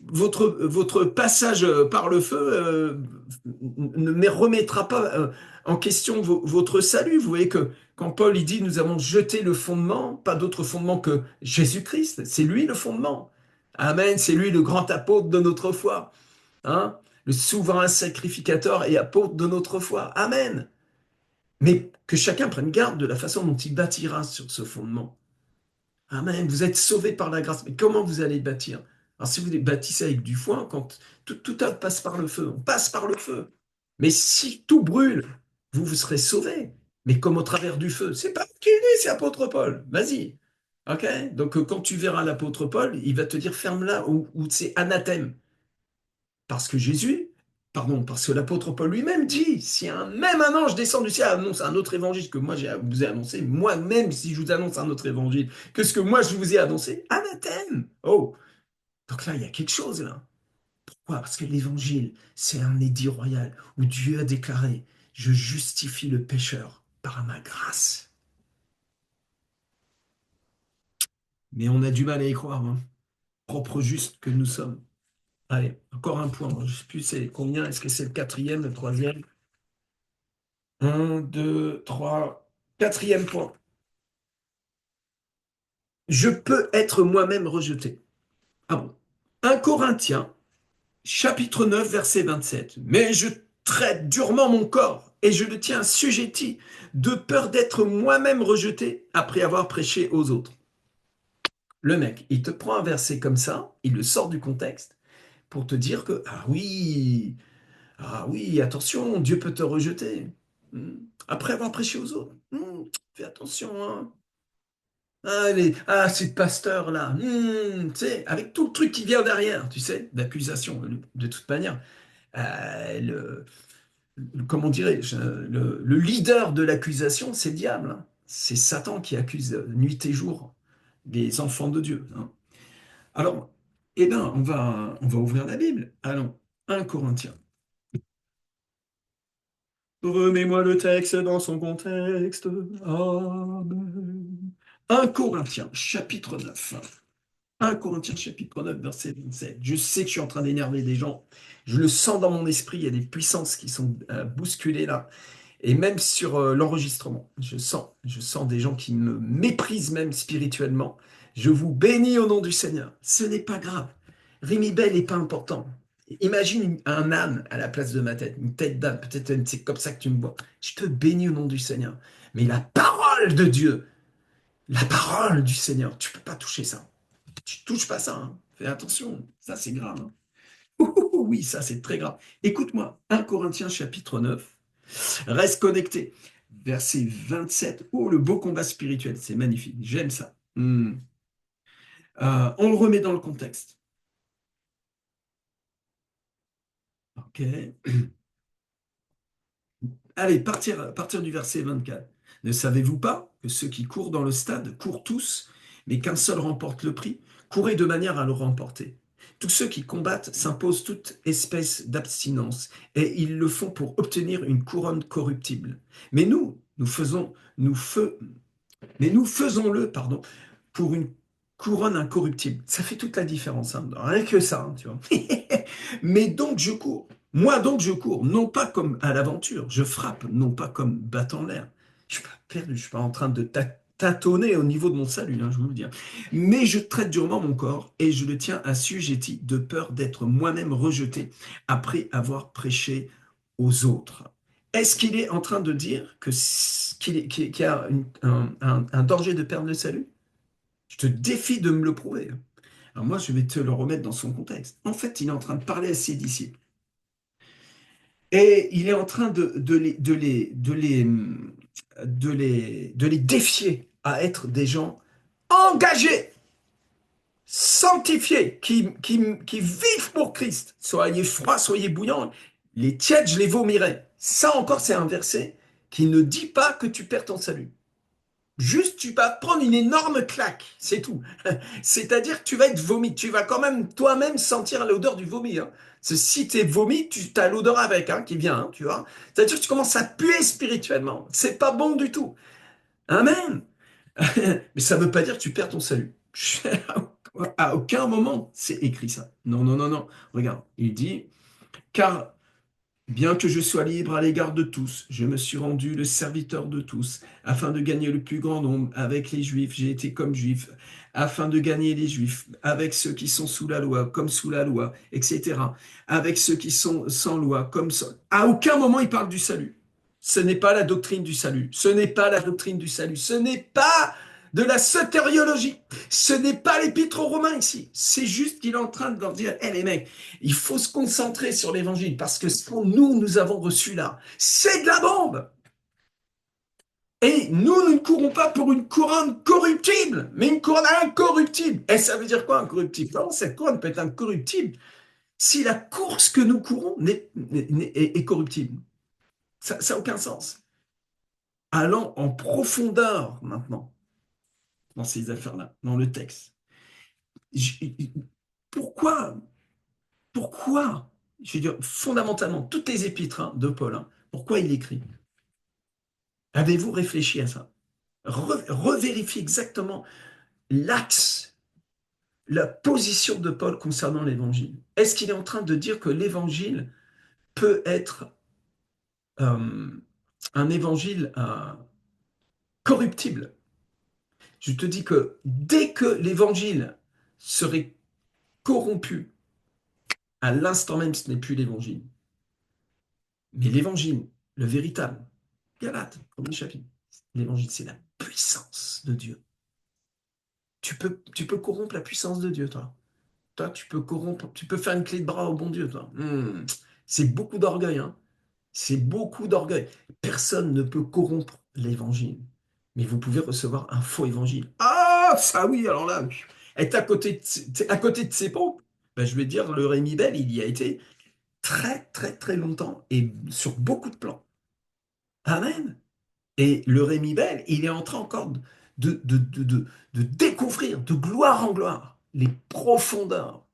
votre passage par le feu ne remettra pas en question votre salut. Vous voyez que quand Paul il dit nous avons jeté le fondement, pas d'autre fondement que Jésus-Christ, c'est lui le fondement. Amen, c'est lui le grand apôtre de notre foi, hein? Le souverain sacrificateur et apôtre de notre foi. Amen. Mais que chacun prenne garde de la façon dont il bâtira sur ce fondement. Amen. Vous êtes sauvés par la grâce. Mais comment vous allez bâtir? Alors, si vous bâtissez avec du foin, quand tout passe par le feu, on passe par le feu. Mais si tout brûle, vous serez sauvés. Mais comme au travers du feu. C'est pas qui est, c'est apôtre Paul. Vas-y. OK? Donc, quand tu verras l'apôtre Paul, il va te dire ferme-la ou c'est anathème. Parce que Jésus, pardon, parce que l'apôtre Paul lui-même dit, si même un ange descend du ciel et annonce un autre évangile que moi vous ai annoncé, moi-même si je vous annonce un autre évangile que ce que moi je vous ai annoncé, anathème. Oh, donc là il y a quelque chose là. Pourquoi? Parce que l'évangile, c'est un édit royal où Dieu a déclaré, je justifie le pécheur par ma grâce. Mais on a du mal à y croire, hein. Propre juste que nous sommes. Allez, encore un point. Je ne sais plus c'est combien. Est-ce que c'est le quatrième, le troisième? Un, deux, trois. Quatrième point. Je peux être moi-même rejeté. Ah bon? 1 Corinthiens, chapitre 9, verset 27. Mais je traite durement mon corps et je le tiens assujetti de peur d'être moi-même rejeté après avoir prêché aux autres. Le mec, il te prend un verset comme ça, il le sort du contexte pour te dire que, ah oui, Ah oui, attention, Dieu peut te rejeter. Hmm. Après avoir prêché aux autres. Fais attention, hein. Ah, ces pasteurs-là, tu sais, avec tout le truc qui vient derrière, tu sais, d'accusation, de toute manière. Euh, Comment dirais-je, le leader de l'accusation, c'est le diable, hein. C'est Satan qui accuse nuit et jour les enfants de Dieu, hein. Alors, eh bien, on va ouvrir la Bible. Allons, 1 Corinthiens. Remets-moi le texte dans son contexte. Amen. 1 Corinthiens, chapitre 9. 1 Corinthiens chapitre 9, verset 27. Je sais que je suis en train d'énerver des gens. Je le sens dans mon esprit. Il y a des puissances qui sont bousculées là. Et même sur l'enregistrement, je sens des gens qui me méprisent même spirituellement. Je vous bénis au nom du Seigneur. Ce n'est pas grave. Rémi Bell n'est pas important. Imagine un âne à la place de ma tête, une tête d'âne. Peut-être c'est comme ça que tu me vois. Je te bénis au nom du Seigneur. Mais la parole de Dieu, la parole du Seigneur, tu peux pas toucher ça. Tu touches pas ça, hein. Fais attention. Ça, c'est grave, hein. Oui, ça, c'est très grave. Écoute-moi, 1 Corinthiens chapitre 9. Reste connecté. Verset 27. Oh, le beau combat spirituel. C'est magnifique. J'aime ça. On le remet dans le contexte. OK. Allez, partir du verset 24. Ne savez-vous pas que ceux qui courent dans le stade courent tous, mais qu'un seul remporte le prix? Courez de manière à le remporter. Tous ceux qui combattent s'imposent toute espèce d'abstinence, et ils le font pour obtenir une couronne corruptible. Mais nous faisons-le, pardon, pour une couronne incorruptible. Ça fait toute la différence, hein. Rien que ça, hein, tu vois. Mais donc je cours. Moi donc je cours, non pas comme à l'aventure, je frappe, non pas comme battant l'air. Je suis pas perdu, je suis pas en train de tâtonner au niveau de mon salut, hein, je vous le dis, hein. Mais je traite durement mon corps et je le tiens assujetti de peur d'être moi-même rejeté après avoir prêché aux autres. Est-ce qu'il est en train de dire qu'il y a un danger de perdre le salut? Je te défie de me le prouver. Alors moi, je vais te le remettre dans son contexte. En fait, il est en train de parler à ses disciples. Et il est en train de les défier à être des gens engagés, sanctifiés, qui vivent pour Christ. Soyez froids, soyez bouillants. Les tièdes, je les vomirai. Ça encore, c'est un verset qui ne dit pas que tu perds ton salut. Juste, tu vas prendre une énorme claque, c'est tout. C'est-à-dire que tu vas être vomi. Tu vas quand même toi-même sentir l'odeur du vomi, hein. Si tu es vomi, tu as l'odeur avec, hein, qui vient, hein, tu vois. C'est-à-dire que tu commences à puer spirituellement. C'est pas bon du tout. Amen. Mais ça ne veut pas dire que tu perds ton salut. À aucun moment, c'est écrit ça. Non, non, non, non. Regarde, il dit, car bien que je sois libre à l'égard de tous, je me suis rendu le serviteur de tous, afin de gagner le plus grand nombre. Avec les Juifs, j'ai été comme Juif, afin de gagner les Juifs, avec ceux qui sont sous la loi, comme sous la loi, etc. Avec ceux qui sont sans loi, comme sans... À aucun moment il parle du salut. Ce n'est pas la doctrine du salut. Ce n'est pas la doctrine du salut. Ce n'est pas de la sotériologie. Ce n'est pas l'épître aux Romains ici. C'est juste qu'il est en train de leur dire, hé les mecs, il faut se concentrer sur l'évangile parce que ce que nous avons reçu là, c'est de la bombe. Et nous ne courons pas pour une couronne corruptible, mais une couronne incorruptible. Et ça veut dire quoi incorruptible? Non, cette couronne peut être incorruptible si la course que nous courons est corruptible. Ça n'a aucun sens. Allons en profondeur maintenant dans ces affaires-là, dans le texte. Pourquoi Pourquoi? Je veux dire, fondamentalement, toutes les épîtres, hein, de Paul, hein, pourquoi il écrit? Avez-vous réfléchi à ça? Revérifiez exactement l'axe, la position de Paul concernant l'évangile. Est-ce qu'il est en train de dire que l'évangile peut être euh, un évangile corruptible? Je te dis que dès que l'évangile serait corrompu, à l'instant même, ce n'est plus l'évangile. Mais l'évangile, le véritable, Galates, premier chapitre, l'évangile, c'est la puissance de Dieu. Tu peux corrompre la puissance de Dieu, toi. Toi, tu peux corrompre, tu peux faire une clé de bras au bon Dieu, toi. C'est beaucoup d'orgueil, hein. C'est beaucoup d'orgueil. Personne ne peut corrompre l'évangile. Mais vous pouvez recevoir un faux évangile. Ah, ça oui, alors là, être à côté de ses pompes, ben, je vais dire, le Rémi Bell, il y a été très, très, très longtemps et sur beaucoup de plans. Amen. Et le Rémi Bell, il est en train encore de découvrir de gloire en gloire les profondeurs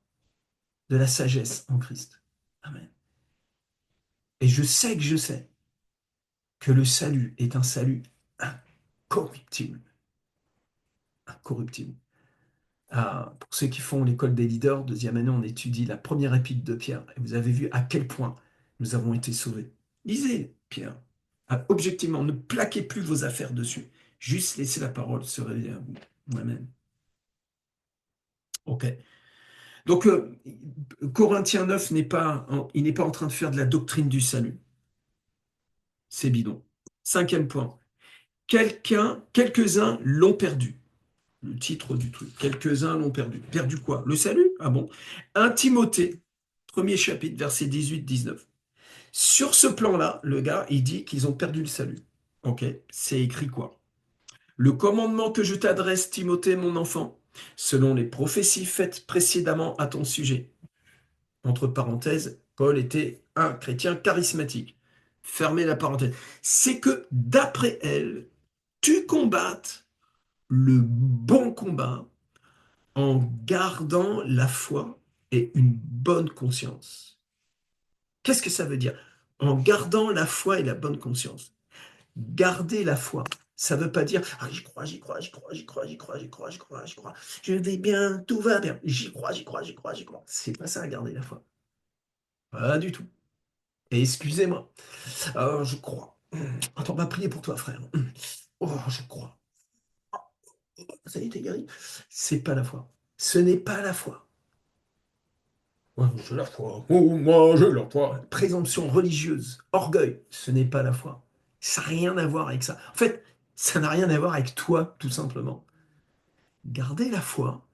de la sagesse en Christ. Amen. Et je sais que le salut est un salut incorruptible. Incorruptible. Ah, pour ceux qui font l'école des leaders, deuxième année, on étudie la première épître de Pierre. Et vous avez vu à quel point nous avons été sauvés. Lisez, Pierre. Ah, objectivement, ne plaquez plus vos affaires dessus. Juste laissez la parole se révéler à vous. Amen. OK. Donc, Corinthiens 9 il n'est pas en train de faire de la doctrine du salut. C'est bidon. Cinquième point. Quelques-uns l'ont perdu. Le titre du truc. Quelques-uns l'ont perdu. Perdu quoi? Le salut? Ah bon? 1 Timothée, premier chapitre, verset 18-19. Sur ce plan-là, le gars, il dit qu'ils ont perdu le salut. Ok? C'est écrit quoi? Le commandement que je t'adresse, Timothée, mon enfant, selon les prophéties faites précédemment à ton sujet. Entre parenthèses, Paul était un chrétien charismatique. Fermez la parenthèse. C'est que d'après elle, tu combattes le bon combat en gardant la foi et une bonne conscience. Qu'est-ce que ça veut dire? En gardant la foi et la bonne conscience. Garder la foi, ça ne veut pas dire ah, j'y crois, j'y crois, j'y crois, j'y crois, j'y crois, j'y crois, j'y crois, j'y crois, je vais bien, tout va bien. J'y crois, j'y crois, j'y crois, j'y crois. C'est pas ça, garder la foi. Pas du tout. Et excusez-moi. Je crois. Attends, on va prier pour toi, frère. Oh, je crois. Ça y est, t'es guéri. C'est pas la foi. Ce n'est pas la foi. Ouais, je la foi. Oh, moi, je la foi. Présomption religieuse, orgueil, ce n'est pas la foi. Ça n'a rien à voir avec ça. En fait, ça n'a rien à voir avec toi, tout simplement. Garder la foi,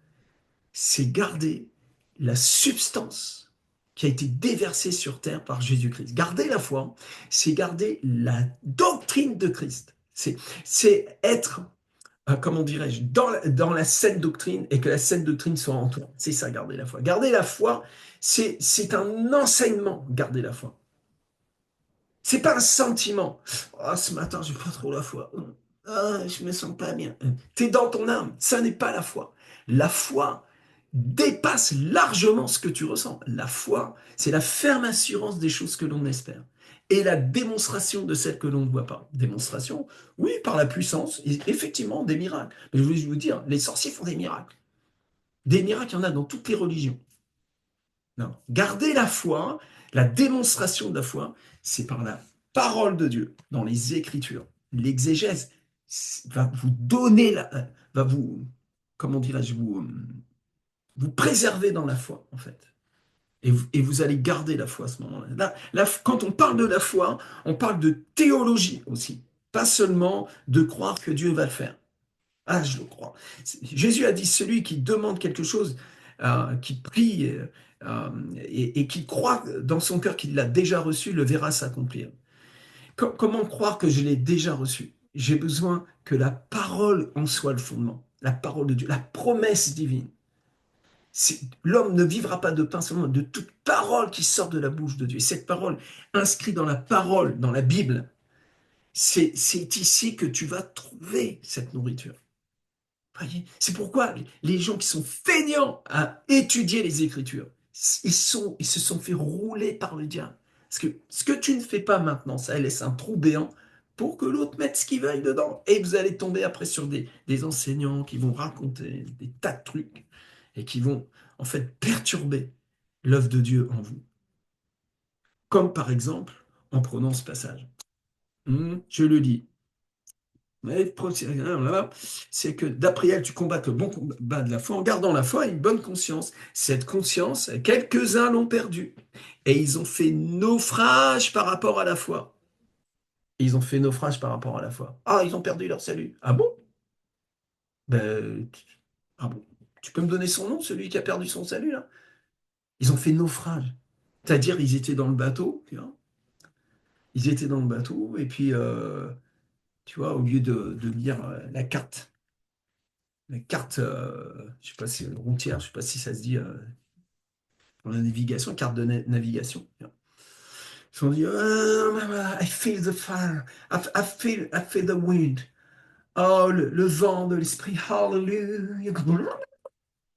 c'est garder la substance qui a été déversée sur terre par Jésus-Christ. Garder la foi, c'est garder la doctrine de Christ. C'est être, comment dirais-je, dans la saine doctrine et que la saine doctrine soit en toi. C'est ça, garder la foi. Garder la foi, c'est un enseignement, garder la foi. C'est pas un sentiment. Ah, ce matin, j'ai pas trop la foi. Ah, je me sens pas bien. T'es dans ton âme. Ça n'est pas la foi. La foi dépasse largement ce que tu ressens. La foi, c'est la ferme assurance des choses que l'on espère et la démonstration de celles que l'on ne voit pas. Démonstration, oui, par la puissance, et effectivement, des miracles. Mais je voulais vous dire, les sorciers font des miracles. Des miracles, il y en a dans toutes les religions. Non. Garder la foi, la démonstration de la foi, c'est par la parole de Dieu, dans les Écritures. L'exégèse va vous donner, va vous, comment dirais-je, vous préserver dans la foi, en fait. Et vous allez garder la foi à ce moment-là. Quand on parle de la foi, on parle de théologie aussi, pas seulement de croire que Dieu va le faire. Ah, je le crois. Jésus a dit, celui qui demande quelque chose, qui prie et qui croit dans son cœur qu'il l'a déjà reçu, le verra s'accomplir. Comment croire que je l'ai déjà reçu? J'ai besoin que la parole en soit le fondement, la parole de Dieu, la promesse divine. L'homme ne vivra pas de pain seulement, de toute parole qui sort de la bouche de Dieu. Et cette parole, inscrite dans la parole, dans la Bible, c'est ici que tu vas trouver cette nourriture. Voyez, c'est pourquoi les gens qui sont feignants à étudier les Écritures, ils se sont fait rouler par le diable. Parce que ce que tu ne fais pas maintenant, ça laisse un trou béant pour que l'autre mette ce qu'il veuille dedans. Et vous allez tomber après sur des enseignants qui vont raconter des tas de trucs et qui vont en fait perturber l'œuvre de Dieu en vous. Comme par exemple en prenant ce passage. Je le lis. Mais c'est que d'après elle, tu combattes le bon combat de la foi en gardant la foi et une bonne conscience. Cette conscience, quelques-uns l'ont perdue. Et ils ont fait naufrage par rapport à la foi. Ils ont fait naufrage par rapport à la foi. Ah, ils ont perdu leur salut. Ah bon? Ben, ah bon? Tu peux me donner son nom, celui qui a perdu son salut, là? Ils ont fait naufrage. C'est-à-dire, ils étaient dans le bateau, tu vois. Ils étaient dans le bateau, et puis, tu vois, au lieu de lire la carte, je sais pas si routière, je sais pas si ça se dit pour la navigation, carte de navigation. Ils se sont dit, I feel the fire, I feel the wind. Oh, le vent de l'esprit, hallelujah.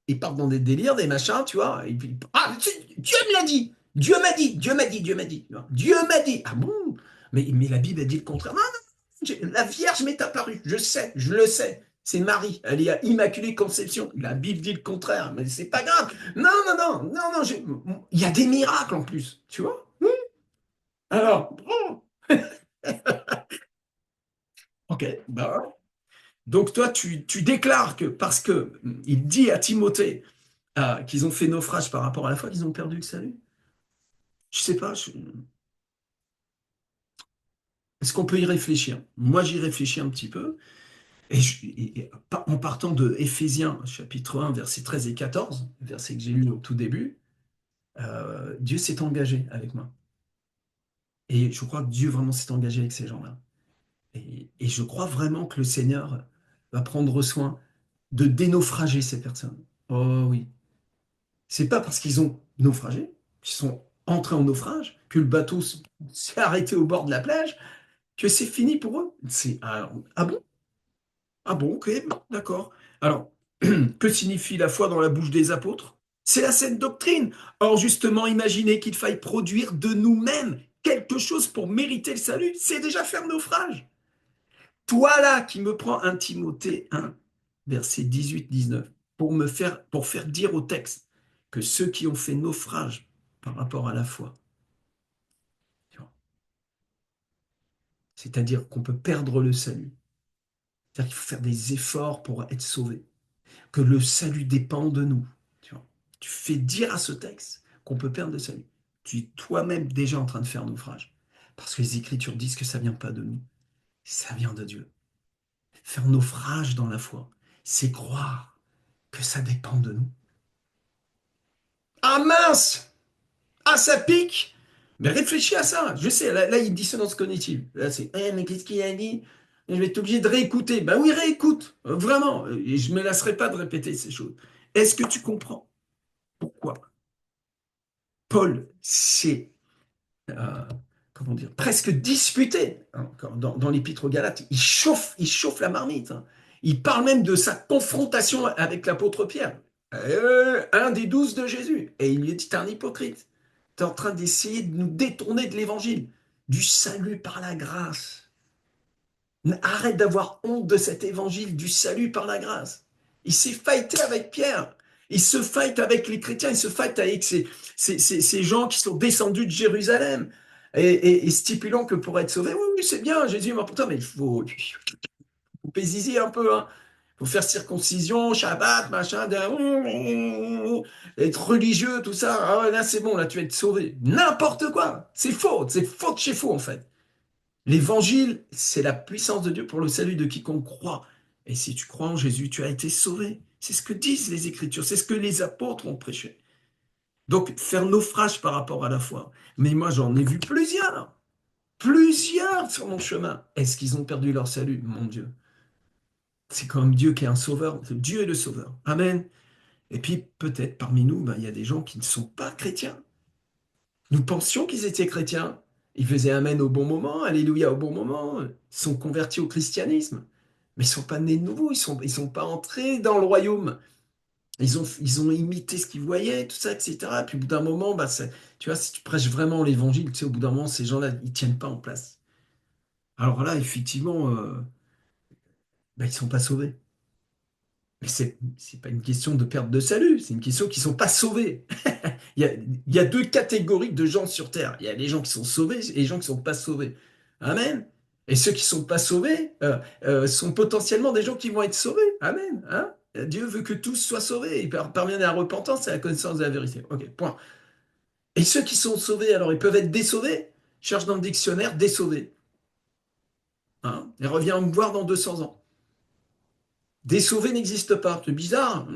Ils partent dans des délires, des machins, tu vois. Et puis, ah, Dieu me l'a dit, Dieu m'a dit, Dieu m'a dit, Dieu m'a dit, Dieu m'a dit. Ah bon? Mais la Bible a dit le contraire. Non, non, la Vierge m'est apparue, je sais, je le sais. C'est Marie, elle est à Immaculée Conception. La Bible dit le contraire, mais c'est pas grave. Non, non, non, non, non, il y a des miracles en plus, tu vois. Alors, bon, ok, bah, donc toi, tu déclares que parce que il dit à Timothée qu'ils ont fait naufrage par rapport à la foi, qu'ils ont perdu le salut. Je sais pas, est-ce qu'on peut y réfléchir? Moi, j'y réfléchis un petit peu, en partant de Éphésiens, chapitre 1, versets 13 et 14, verset que j'ai lu au tout début, Dieu s'est engagé avec moi. Et je crois que Dieu vraiment s'est engagé avec ces gens-là. Et je crois vraiment que le Seigneur va prendre soin de dénaufrager ces personnes. Oh oui. C'est pas parce qu'ils ont naufragé, qu'ils sont entrés en naufrage, que le bateau s'est arrêté au bord de la plage, que c'est fini pour eux. Ah bon? Ah bon, ok, bon, d'accord. Alors, que signifie la foi dans la bouche des apôtres? C'est la saine doctrine. Or, justement, imaginez qu'il faille produire de nous-mêmes quelque chose pour mériter le salut, c'est déjà faire naufrage. Toi là qui me prends un Timothée 1, verset 18-19, pour faire dire au texte que ceux qui ont fait naufrage par rapport à la foi, c'est-à-dire qu'on peut perdre le salut, c'est-à-dire qu'il faut faire des efforts pour être sauvé, que le salut dépend de nous. Tu vois. Tu fais dire à ce texte qu'on peut perdre le salut. Tu es toi-même déjà en train de faire naufrage. Parce que les Écritures disent que ça vient pas de nous, ça vient de Dieu. Faire naufrage dans la foi, c'est croire que ça dépend de nous. Ah mince! Ah, ça pique! Mais réfléchis à ça. Je sais, là, il y a une dissonance cognitive. Là, c'est, mais qu'est-ce qu'il a dit? Je vais être obligé de réécouter. Ben oui, réécoute. Vraiment. Et je ne me lasserai pas de répéter ces choses. Est-ce que tu comprends pourquoi Paul s'est, euh, comment dire, presque disputé hein, dans l'Épître aux Galates? Il chauffe la marmite. Hein. Il parle même de sa confrontation avec l'apôtre Pierre, un des 12 de Jésus. Et il lui dit, t'es un hypocrite. Tu es en train d'essayer de nous détourner de l'évangile, du salut par la grâce. Arrête d'avoir honte de cet évangile du salut par la grâce. Il s'est fighté avec Pierre. Il se fight avec les chrétiens. Il se fight avec ces gens qui sont descendus de Jérusalem. Et stipulant que pour être sauvé, oui, oui, c'est bien, Jésus est mort pour toi, mais il faut pésiser un peu. Hein. Il faut faire circoncision, Shabbat, machin, être religieux, tout ça. Ah ouais, là, c'est bon, là, tu vas être sauvé. N'importe quoi. C'est faux de chez faux, en fait. L'évangile, c'est la puissance de Dieu pour le salut de quiconque croit. Et si tu crois en Jésus, tu as été sauvé. C'est ce que disent les Écritures, c'est ce que les apôtres ont prêché. Donc, faire naufrage par rapport à la foi. Mais moi, j'en ai vu plusieurs sur mon chemin. Est-ce qu'ils ont perdu leur salut? Mon Dieu. C'est quand même Dieu qui est un sauveur. Dieu est le sauveur. Amen. Et puis, peut-être parmi nous, ben, il y a des gens qui ne sont pas chrétiens. Nous pensions qu'ils étaient chrétiens. Ils faisaient Amen au bon moment, Alléluia au bon moment. Ils sont convertis au christianisme. Mais ils ne sont pas nés de nouveau. Ils sont pas entrés dans le royaume. Ils ont imité ce qu'ils voyaient, tout ça, etc. Et puis, au bout d'un moment, bah, tu vois, si tu prêches vraiment l'évangile, tu sais, au bout d'un moment, ces gens-là, ils ne tiennent pas en place. Alors là, effectivement, bah, ils ne sont pas sauvés. Mais c'est pas une question de perte de salut, c'est une question qu'ils ne sont pas sauvés. Il y a deux catégories de gens sur Terre. Il y a les gens qui sont sauvés et les gens qui ne sont pas sauvés. Amen. Et ceux qui ne sont pas sauvés sont potentiellement des gens qui vont être sauvés. Amen. Hein. Dieu veut que tous soient sauvés et parviennent à la repentance et à la connaissance de la vérité. Ok, point. Et ceux qui sont sauvés, alors ils peuvent être désauvés. Cherche dans le dictionnaire désauvés. Hein. Et reviens me voir dans 200 ans. Des sauvés n'existe pas. C'est bizarre.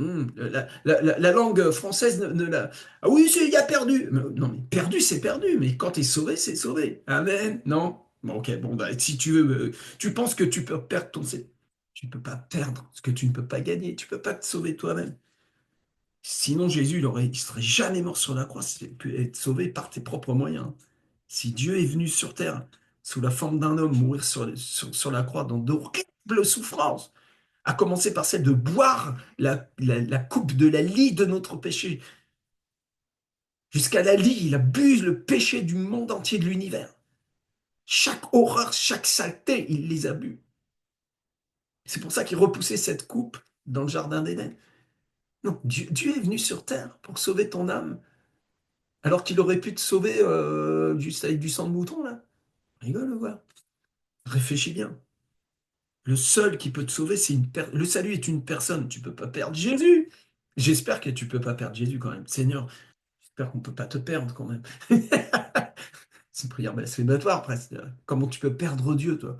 La langue française ne l'a. Ah oui, il y a perdu. Non, mais perdu, c'est perdu. Mais quand tu es sauvé, c'est sauvé. Amen. Non? Bon, ok, bon, bah, si tu veux, tu penses que tu peux perdre ton. Tu ne peux pas perdre ce que tu ne peux pas gagner. Tu ne peux pas te sauver toi-même. Sinon, Jésus, il serait jamais mort sur la croix s'il pu être sauvé par tes propres moyens. Si Dieu est venu sur terre sous la forme d'un homme mourir sur la croix dans d'horribles souffrances, à commencer par celle de boire la coupe de la lie de notre péché, jusqu'à la lie, il a bu le péché du monde entier de l'univers. Chaque horreur, chaque saleté, il les a bu. C'est pour ça qu'il repoussait cette coupe dans le jardin d'Éden. Non, Dieu est venu sur terre pour sauver ton âme, alors qu'il aurait pu te sauver juste avec du sang de mouton, là. Rigole, quoi. Réfléchis bien. Le seul qui peut te sauver, le salut est une personne. Tu peux pas perdre Jésus. J'espère que tu peux pas perdre Jésus quand même. Seigneur, j'espère qu'on peut pas te perdre quand même. C'est une prière blasphématoire presque. Comment tu peux perdre Dieu, toi?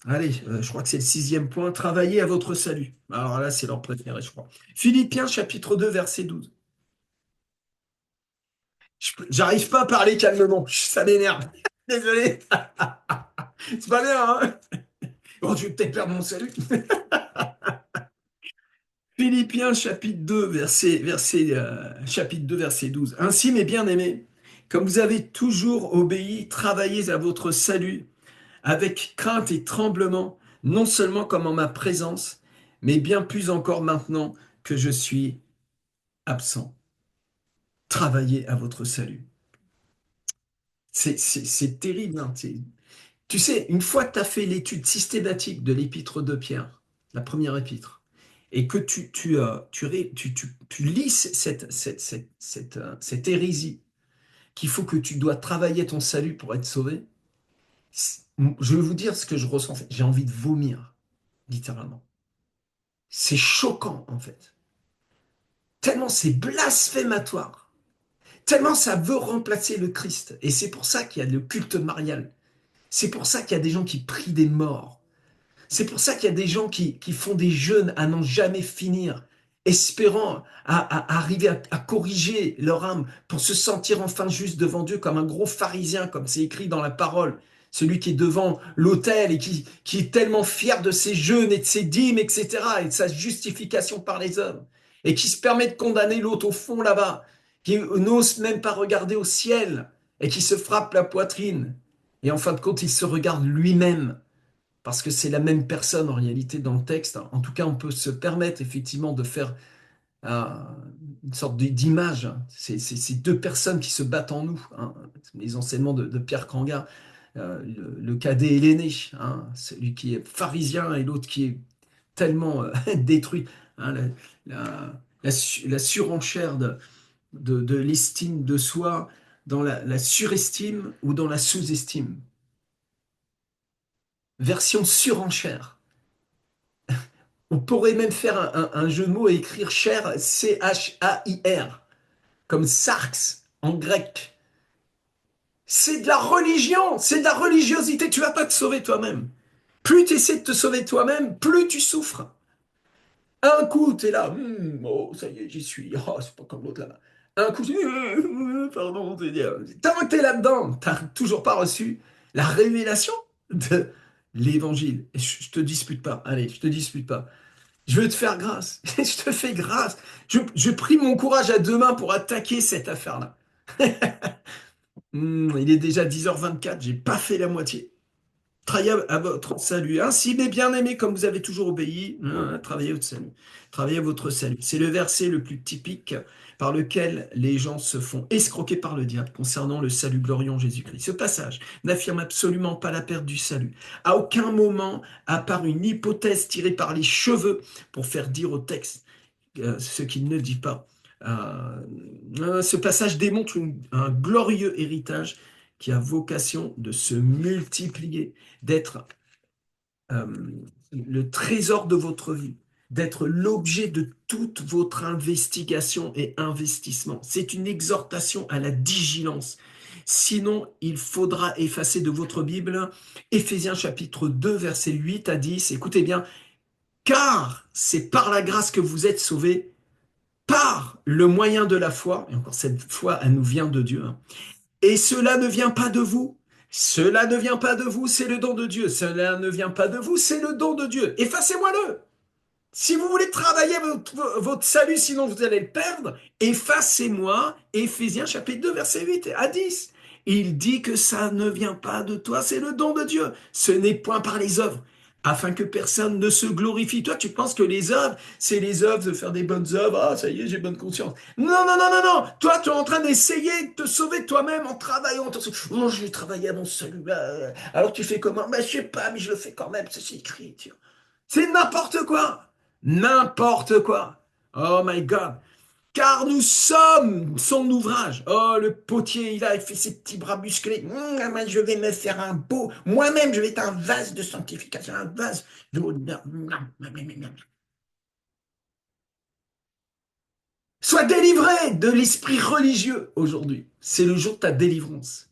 Allez, je crois que c'est le sixième point. Travaillez à votre salut. Alors là, c'est leur préféré, je crois. Philippiens chapitre 2, verset 12. J'arrive pas à parler calmement. Ça m'énerve. Désolé. C'est pas bien, hein? Bon, je vais peut-être perdre mon salut. Philippiens chapitre 2, verset 12. Ainsi, mes bien-aimés, comme vous avez toujours obéi, travaillez à votre salut avec crainte et tremblement, non seulement comme en ma présence, mais bien plus encore maintenant que je suis absent. Travaillez à votre salut. C'est terrible, hein. Tu sais, une fois que tu as fait l'étude systématique de l'épître de Pierre, la première épître, et que tu lis cette hérésie, qu'il faut que tu dois travailler ton salut pour être sauvé, je vais vous dire ce que je ressens. J'ai envie de vomir, littéralement. C'est choquant, en fait. Tellement c'est blasphématoire. Tellement ça veut remplacer le Christ. Et c'est pour ça qu'il y a le culte marial. C'est pour ça qu'il y a des gens qui prient des morts. C'est pour ça qu'il y a des gens qui font des jeûnes à n'en jamais finir, espérant à arriver à corriger leur âme pour se sentir enfin juste devant Dieu comme un gros pharisien, comme c'est écrit dans la parole. Celui qui est devant l'autel et qui est tellement fier de ses jeûnes et de ses dîmes, etc., et de sa justification par les hommes, et qui se permet de condamner l'autre au fond là-bas, qui n'ose même pas regarder au ciel, et qui se frappe la poitrine. Et en fin de compte, il se regarde lui-même parce que c'est la même personne en réalité dans le texte. En tout cas, on peut se permettre effectivement de faire euh, une sorte d'image. C'est deux personnes qui se battent en nous, hein. Les enseignements de Pierre Krangat, le cadet et l'aîné, hein, celui qui est pharisien et l'autre qui est tellement détruit, hein, la surenchère de l'estime de soi dans la surestime ou dans la sous-estime. Version surenchère. On pourrait même faire un jeu de mots et écrire chair, C-H-A-I-R, comme sarx en grec. C'est de la religion, c'est de la religiosité. Tu vas pas te sauver toi-même. Plus tu essaies de te sauver toi-même, plus tu souffres. Un coup, tu es là, oh, ça y est, j'y suis. Oh, c'est pas comme l'autre là-bas. Un coup, pardon, tant que tu es là-dedans, tu n'as toujours pas reçu la révélation de l'évangile. Et je te dispute pas. Allez, je te dispute pas. Je veux te faire grâce. Je te fais grâce. Je prie mon courage à deux mains pour attaquer cette affaire-là. Il est déjà 10h24, j'ai pas fait la moitié. Travaillez à votre salut. Ainsi, mes bien-aimés, comme vous avez toujours obéi, travaillez à votre salut. Travaillez à votre salut. C'est le verset le plus typique par lequel les gens se font escroquer par le diable concernant le salut glorieux en Jésus-Christ. Ce passage n'affirme absolument pas la perte du salut. À aucun moment, à part une hypothèse tirée par les cheveux pour faire dire au texte ce qu'il ne dit pas. Ce passage démontre un glorieux héritage qui a vocation de se multiplier, d'être euh, le trésor de votre vie, d'être l'objet de toute votre investigation et investissement. C'est une exhortation à la vigilance. Sinon, il faudra effacer de votre Bible Éphésiens chapitre 2, versets 8 à 10. Écoutez bien, car c'est par la grâce que vous êtes sauvés, par le moyen de la foi, et encore cette foi, elle nous vient de Dieu, hein. Et cela ne vient pas de vous. Cela ne vient pas de vous, c'est le don de Dieu. Cela ne vient pas de vous, c'est le don de Dieu. Effacez-moi-le. Si vous voulez travailler votre salut, sinon vous allez le perdre, effacez-moi Éphésiens chapitre 2, verset 8 à 10. Il dit que ça ne vient pas de toi, c'est le don de Dieu. Ce n'est point par les œuvres, afin que personne ne se glorifie. Toi, tu penses que les œuvres, c'est les œuvres de faire des bonnes œuvres. Ah, ça y est, j'ai bonne conscience. Non, non, non, non, non. Toi, tu es en train d'essayer de te sauver toi-même en travaillant. Oh, je vais travailler à mon salut. Alors tu fais comment? Ben, je sais pas, mais je le fais quand même. C'est écrit. C'est n'importe quoi. N'importe quoi. Oh my God. Car nous sommes son ouvrage. Oh, le potier, il a fait ses petits bras musclés. Moi, je vais me faire un beau. Moi-même, je vais être un vase de sanctification, un vase de... Sois délivré de l'esprit religieux aujourd'hui. C'est le jour de ta délivrance.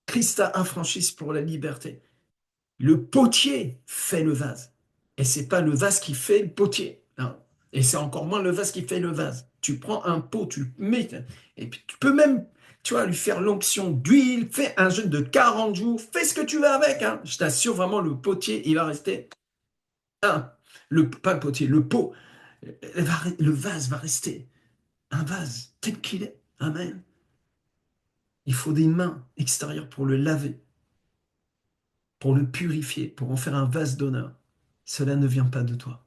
Christ a affranchi pour la liberté. Le potier fait le vase. Et c'est pas le vase qui fait le potier, hein. Et c'est encore moins le vase qui fait le vase. Tu prends un pot, tu le mets, et puis tu peux même, tu vois, lui faire l'onction d'huile, fais un jeûne de 40 jours, fais ce que tu veux avec, hein. Je t'assure vraiment, le potier, il va rester un. Pas le potier, le pot, le vase va rester un vase tel qu'il est. Amen. Il faut des mains extérieures pour le laver, pour le purifier, pour en faire un vase d'honneur. Cela ne vient pas de toi.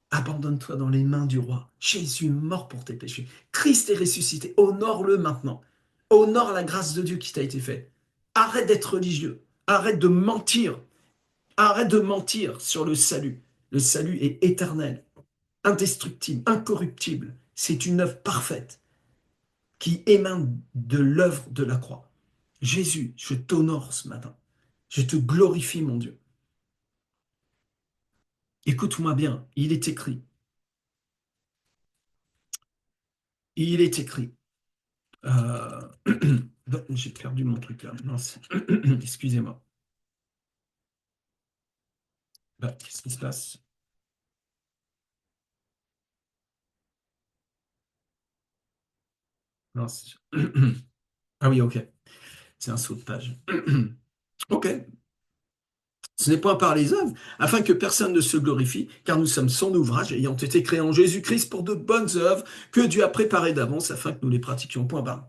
Abandonne-toi dans les mains du roi. Jésus est mort pour tes péchés. Christ est ressuscité. Honore-le maintenant. Honore la grâce de Dieu qui t'a été faite. Arrête d'être religieux. Arrête de mentir. Arrête de mentir sur le salut. Le salut est éternel, indestructible, incorruptible. C'est une œuvre parfaite qui émane de l'œuvre de la croix. Jésus, je t'honore ce matin. Je te glorifie, mon Dieu. Écoute-moi bien, il est écrit. Il est écrit. Euh, J'ai perdu mon truc là. Mince. Excusez-moi. Qu'est-ce qui se passe? Mince. Ah oui, ok. C'est un saut de page. Ok. Ce n'est point par les œuvres, afin que personne ne se glorifie, car nous sommes son ouvrage, ayant été créés en Jésus-Christ pour de bonnes œuvres que Dieu a préparées d'avance afin que nous les pratiquions. Point barre.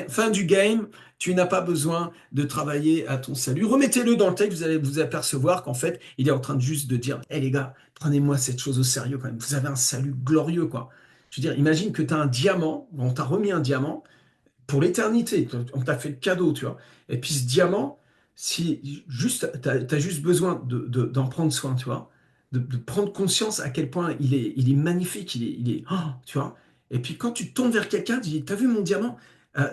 Fin du game, tu n'as pas besoin de travailler à ton salut. Remettez-le dans le texte, vous allez vous apercevoir qu'en fait, il est en train de juste de dire, hé les gars, prenez-moi cette chose au sérieux quand même. Vous avez un salut glorieux, quoi. Je veux dire, imagine que tu as un diamant, on t'a remis un diamant, pour l'éternité. On t'a fait le cadeau, tu vois. Et puis ce diamant, si juste, t'as juste besoin d'en prendre soin, tu vois, de prendre conscience à quel point il est magnifique, oh, tu vois. Et puis quand tu tombes vers quelqu'un, tu dis, t'as vu mon diamant?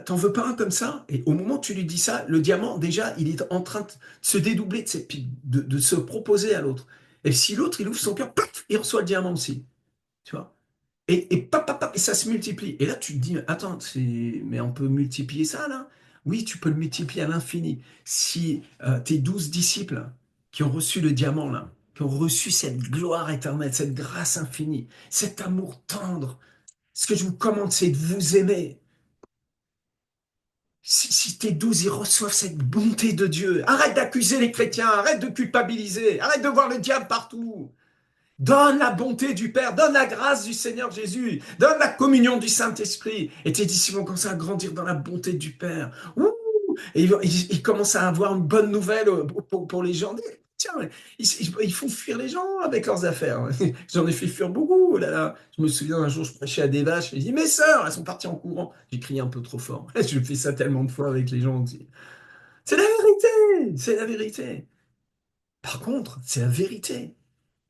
T'en veux pas un comme ça? Et au moment où tu lui dis ça, le diamant, déjà, il est en train de se dédoubler, puis de se proposer à l'autre. Et si l'autre, il ouvre son cœur, paf, il reçoit le diamant aussi, tu vois. Et pap, pap, pap, et ça se multiplie. Et là, tu te dis, attends, mais on peut multiplier ça, là? Oui, tu peux le multiplier à l'infini. Si tes 12 disciples qui ont reçu le diamant, là, qui ont reçu cette gloire éternelle, cette grâce infinie, cet amour tendre, ce que je vous commande, c'est de vous aimer. Si tes 12, ils reçoivent cette bonté de Dieu, arrête d'accuser les chrétiens, arrête de culpabiliser, arrête de voir le diable partout. Donne la bonté du Père, donne la grâce du Seigneur Jésus, donne la communion du Saint-Esprit. Et tes disciples vont commencer à grandir dans la bonté du Père. Ouh. Et ils commencent à avoir une bonne nouvelle pour les gens. Tiens, ils font fuir les gens avec leurs affaires. J'en ai fait fuir beaucoup. Oh là là. Je me souviens un jour, je prêchais à des vaches. Je dis, mes sœurs, elles sont parties en courant. J'ai crié un peu trop fort. Je fais ça tellement de fois avec les gens aussi. C'est la vérité, c'est la vérité. Par contre, c'est la vérité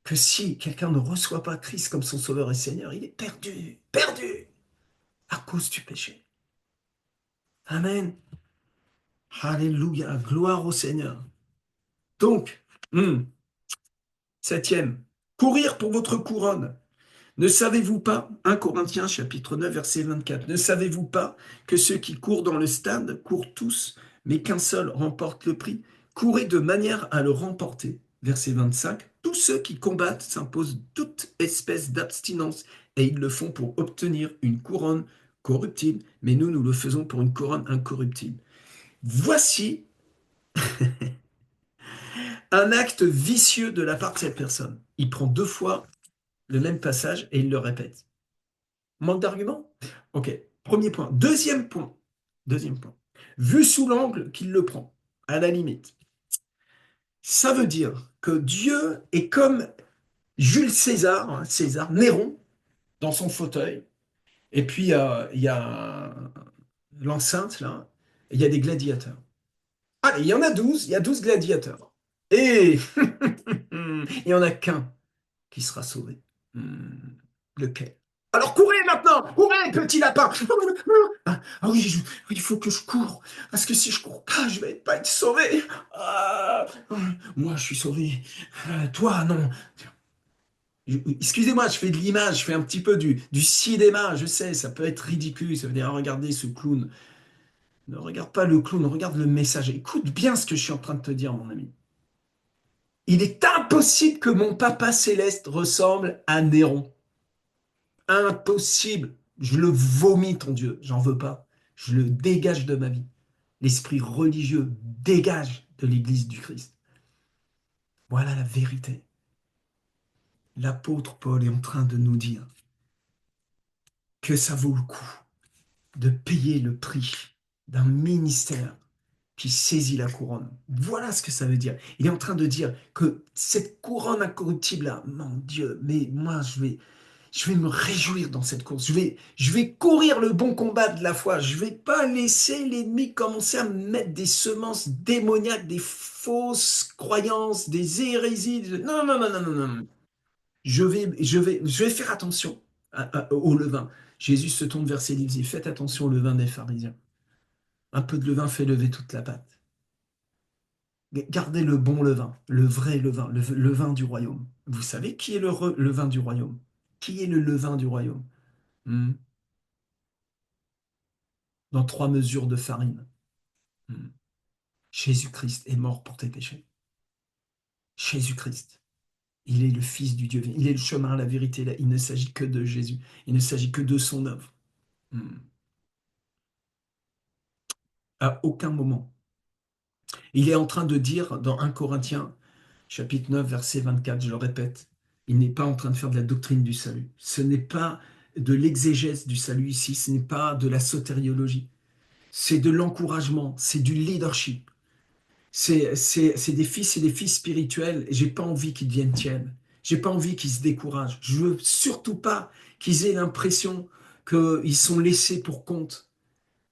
que si quelqu'un ne reçoit pas Christ comme son sauveur et Seigneur, il est perdu, perdu, à cause du péché. Amen. Alléluia. Gloire au Seigneur. Donc, septième, courir pour votre couronne. Ne savez-vous pas, 1 Corinthiens chapitre 9 verset 24, ne savez-vous pas que ceux qui courent dans le stade courent tous, mais qu'un seul remporte le prix? Courez de manière à le remporter. Verset 25, tous ceux qui combattent s'imposent toute espèce d'abstinence, et ils le font pour obtenir une couronne corruptible, mais nous le faisons pour une couronne incorruptible. Voici un acte vicieux de la part de cette personne. Il prend deux fois le même passage et il le répète. Manque d'arguments? Ok, premier point. Deuxième point. Deuxième point. Vu sous l'angle qu'il le prend, à la limite, ça veut dire que Dieu est comme Jules César, hein, César, Néron, dans son fauteuil, et puis il y a l'enceinte, là, et il y a des gladiateurs. Ah, il y en a 12, il y a 12 gladiateurs. Et il n'y en a qu'un qui sera sauvé. Hmm, lequel? Alors courez maintenant! Courez, petit lapin! Ah oui, il faut que je cours. Parce que si je cours pas, je vais pas être sauvé. Ah, moi, je suis sauvé. Toi, non. Excusez-moi, je fais de l'image, je fais un petit peu du cinéma, je sais, ça peut être ridicule, ça veut dire, ah, regardez ce clown. Ne regarde pas le clown, regarde le message. Écoute bien ce que je suis en train de te dire, mon ami. Il est impossible que mon papa céleste ressemble à Néron. Impossible. Je le vomis, ton Dieu. J'en veux pas. Je le dégage de ma vie. L'esprit religieux dégage de l'Église du Christ. Voilà la vérité. L'apôtre Paul est en train de nous dire que ça vaut le coup de payer le prix d'un ministère qui saisit la couronne. Voilà ce que ça veut dire. Il est en train de dire que cette couronne incorruptible là, mon Dieu, mais moi je vais me réjouir dans cette course. Je vais courir le bon combat de la foi. Je vais pas laisser l'ennemi commencer à me mettre des semences démoniaques, des fausses croyances, des hérésies. Non, non, non, non, non, non. Je vais faire attention au levain. Jésus se tourne vers ses disciples. Faites attention au levain des pharisiens. Un peu de levain fait lever toute la pâte. Gardez le bon levain, le vrai levain, le levain du royaume. Vous savez qui est le levain du royaume? Qui est le levain du royaume? Hmm. Dans 3 mesures de farine. Hmm. Jésus-Christ est mort pour tes péchés. Jésus-Christ, il est le Fils du Dieu vivant. Il est le chemin, la vérité. Il ne s'agit que de Jésus. Il ne s'agit que de son œuvre. Hmm. À aucun moment. Il est en train de dire dans 1 Corinthiens, chapitre 9, verset 24, je le répète, il n'est pas en train de faire de la doctrine du salut. Ce n'est pas de l'exégèse du salut ici, ce n'est pas de la sotériologie. C'est de l'encouragement, c'est du leadership. C'est des fils et des filles spirituels. J'ai pas envie qu'ils deviennent tièdes. J'ai pas envie qu'ils se découragent. Je veux surtout pas qu'ils aient l'impression qu'ils sont laissés pour compte.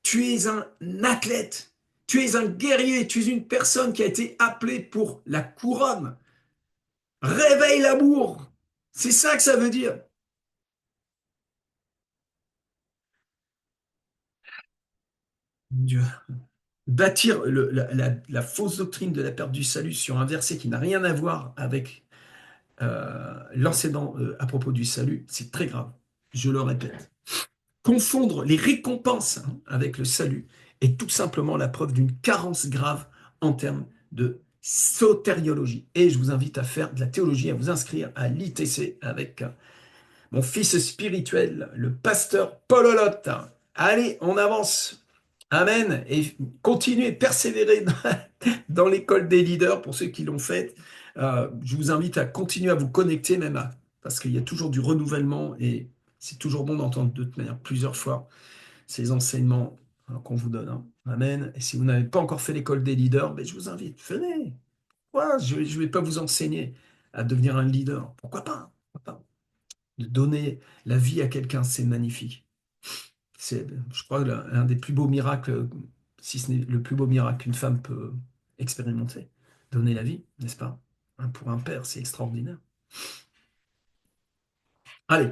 Tu es un athlète. Tu es un guerrier. Tu es une personne qui a été appelée pour la couronne. Réveille l'amour. C'est ça que ça veut dire. Dieu. Bâtir la fausse doctrine de la perte du salut sur un verset qui n'a rien à voir avec l'enseignement à propos du salut, c'est très grave. Je le répète. Confondre les récompenses avec le salut est tout simplement la preuve d'une carence grave en termes de sotériologie. Et je vous invite à faire de la théologie, à vous inscrire à l'ITC avec mon fils spirituel, le pasteur Paul Olotte. Allez, on avance. Amen. Et continuez, persévérez dans l'école des leaders pour ceux qui l'ont faite. Je vous invite à continuer à vous connecter même parce qu'il y a toujours du renouvellement et c'est toujours bon d'entendre de toute manière plusieurs fois ces enseignements qu'on vous donne, hein. Amen. Et si vous n'avez pas encore fait l'école des leaders, ben, je vous invite, venez. Ouais, je ne vais pas vous enseigner à devenir un leader. Pourquoi pas? Pourquoi pas? De donner la vie à quelqu'un, c'est magnifique. C'est, je crois, l'un des plus beaux miracles, si ce n'est le plus beau miracle qu'une femme peut expérimenter. Donner la vie, n'est-ce pas? Hein, pour un père, c'est extraordinaire. Allez,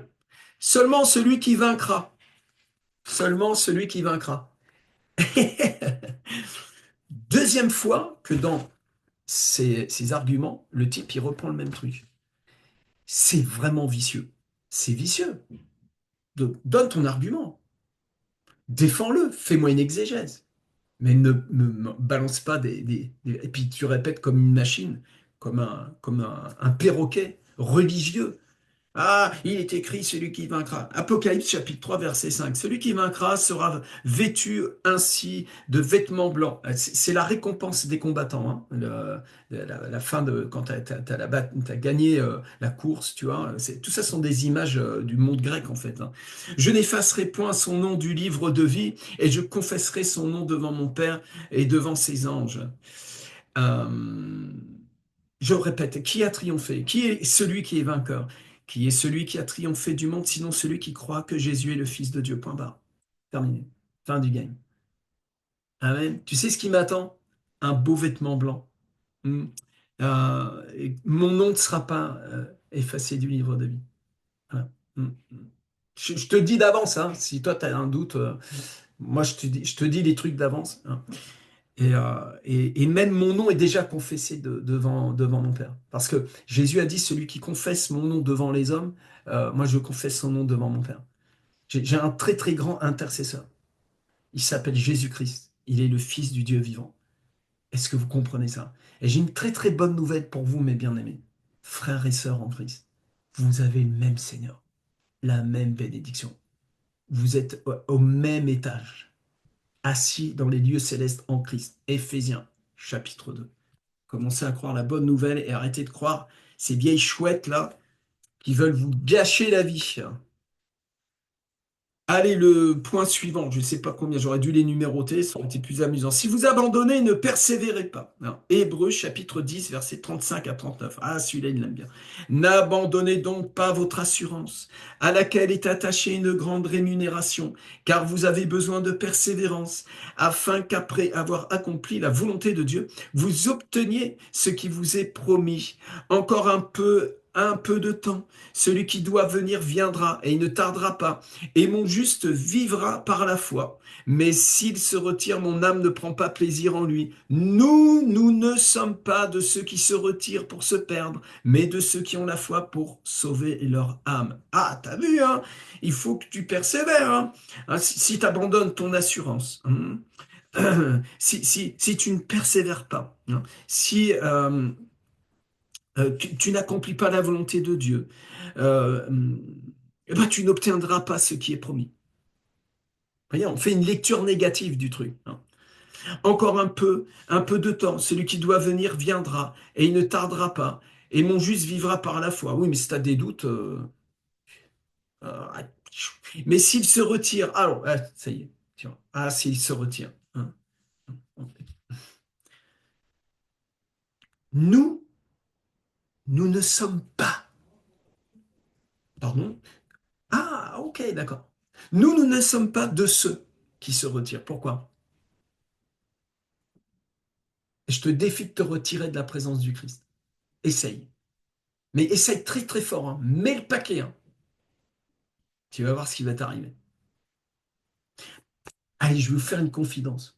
seulement celui qui vaincra. Seulement celui qui vaincra. Deuxième fois que dans ces arguments, le type, il reprend le même truc. C'est vraiment vicieux. C'est vicieux. Donne ton argument. Défends-le. Fais-moi une exégèse. Mais ne me balance pas Et puis tu répètes comme une machine, comme un perroquet religieux. Ah, il est écrit celui qui vaincra. Apocalypse chapitre 3 verset 5. Celui qui vaincra sera vêtu ainsi de vêtements blancs. C'est la récompense des combattants, hein. La fin de quand t'as gagné la course, tu vois. Tout ça sont des images du monde grec en fait, hein. Je n'effacerai point son nom du livre de vie et je confesserai son nom devant mon Père et devant ses anges. Euh, je répète, qui a triomphé? Qui est celui qui est vainqueur? Qui est celui qui a triomphé du monde, sinon celui qui croit que Jésus est le Fils de Dieu? Point barre. Terminé. Fin du game. Amen. Tu sais ce qui m'attend? Un beau vêtement blanc. Hmm. Et mon nom ne sera pas effacé du livre de vie. Voilà. Hmm. Je te dis d'avance, hein, si toi tu as un doute, moi je te dis les trucs d'avance, hein. Et même mon nom est déjà confessé devant mon Père. Parce que Jésus a dit, celui qui confesse mon nom devant les hommes, moi je confesse son nom devant mon Père. J'ai un très très grand intercesseur. Il s'appelle Jésus-Christ. Il est le Fils du Dieu vivant. Est-ce que vous comprenez ça? Et j'ai une très très bonne nouvelle pour vous, mes bien-aimés. Frères et sœurs en Christ. Vous avez le même Seigneur, la même bénédiction. Vous êtes au même étage, assis dans les lieux célestes en Christ. Éphésiens, chapitre 2. Commencez à croire la bonne nouvelle et arrêtez de croire ces vieilles chouettes là qui veulent vous gâcher la vie. Allez, le point suivant, je ne sais pas combien, j'aurais dû les numéroter, ça aurait été plus amusant. Si vous abandonnez, ne persévérez pas. Non. Hébreux chapitre 10, versets 35 à 39. Ah, celui-là, il l'aime bien. N'abandonnez donc pas votre assurance, à laquelle est attachée une grande rémunération, car vous avez besoin de persévérance, afin qu'après avoir accompli la volonté de Dieu, vous obteniez ce qui vous est promis. Encore un peu de temps. Celui qui doit venir viendra, et il ne tardera pas. Et mon juste vivra par la foi. Mais s'il se retire, mon âme ne prend pas plaisir en lui. Nous ne sommes pas de ceux qui se retirent pour se perdre, mais de ceux qui ont la foi pour sauver leur âme. Ah, t'as vu, hein? Il faut que tu persévères, hein? Si tu abandonnes ton assurance, hein, si tu ne persévères pas, hein, si tu n'accomplis pas la volonté de Dieu, euh, eh ben, tu n'obtiendras pas ce qui est promis. Voyez, on fait une lecture négative du truc, hein. Encore un peu de temps. Celui qui doit venir viendra, et il ne tardera pas. Et mon juste vivra par la foi. Oui, mais si tu as des doutes, euh, mais s'il se retire, alors, ça y est, tiens. Ah, s'il se retire, hein. Nous, nous ne sommes pas. Pardon? Ah, ok, d'accord. Nous ne sommes pas de ceux qui se retirent. Pourquoi? Je te défie de te retirer de la présence du Christ. Essaye. Mais essaye très très fort, hein. Mets le paquet, hein. Tu vas voir ce qui va t'arriver. Allez, je vais vous faire une confidence.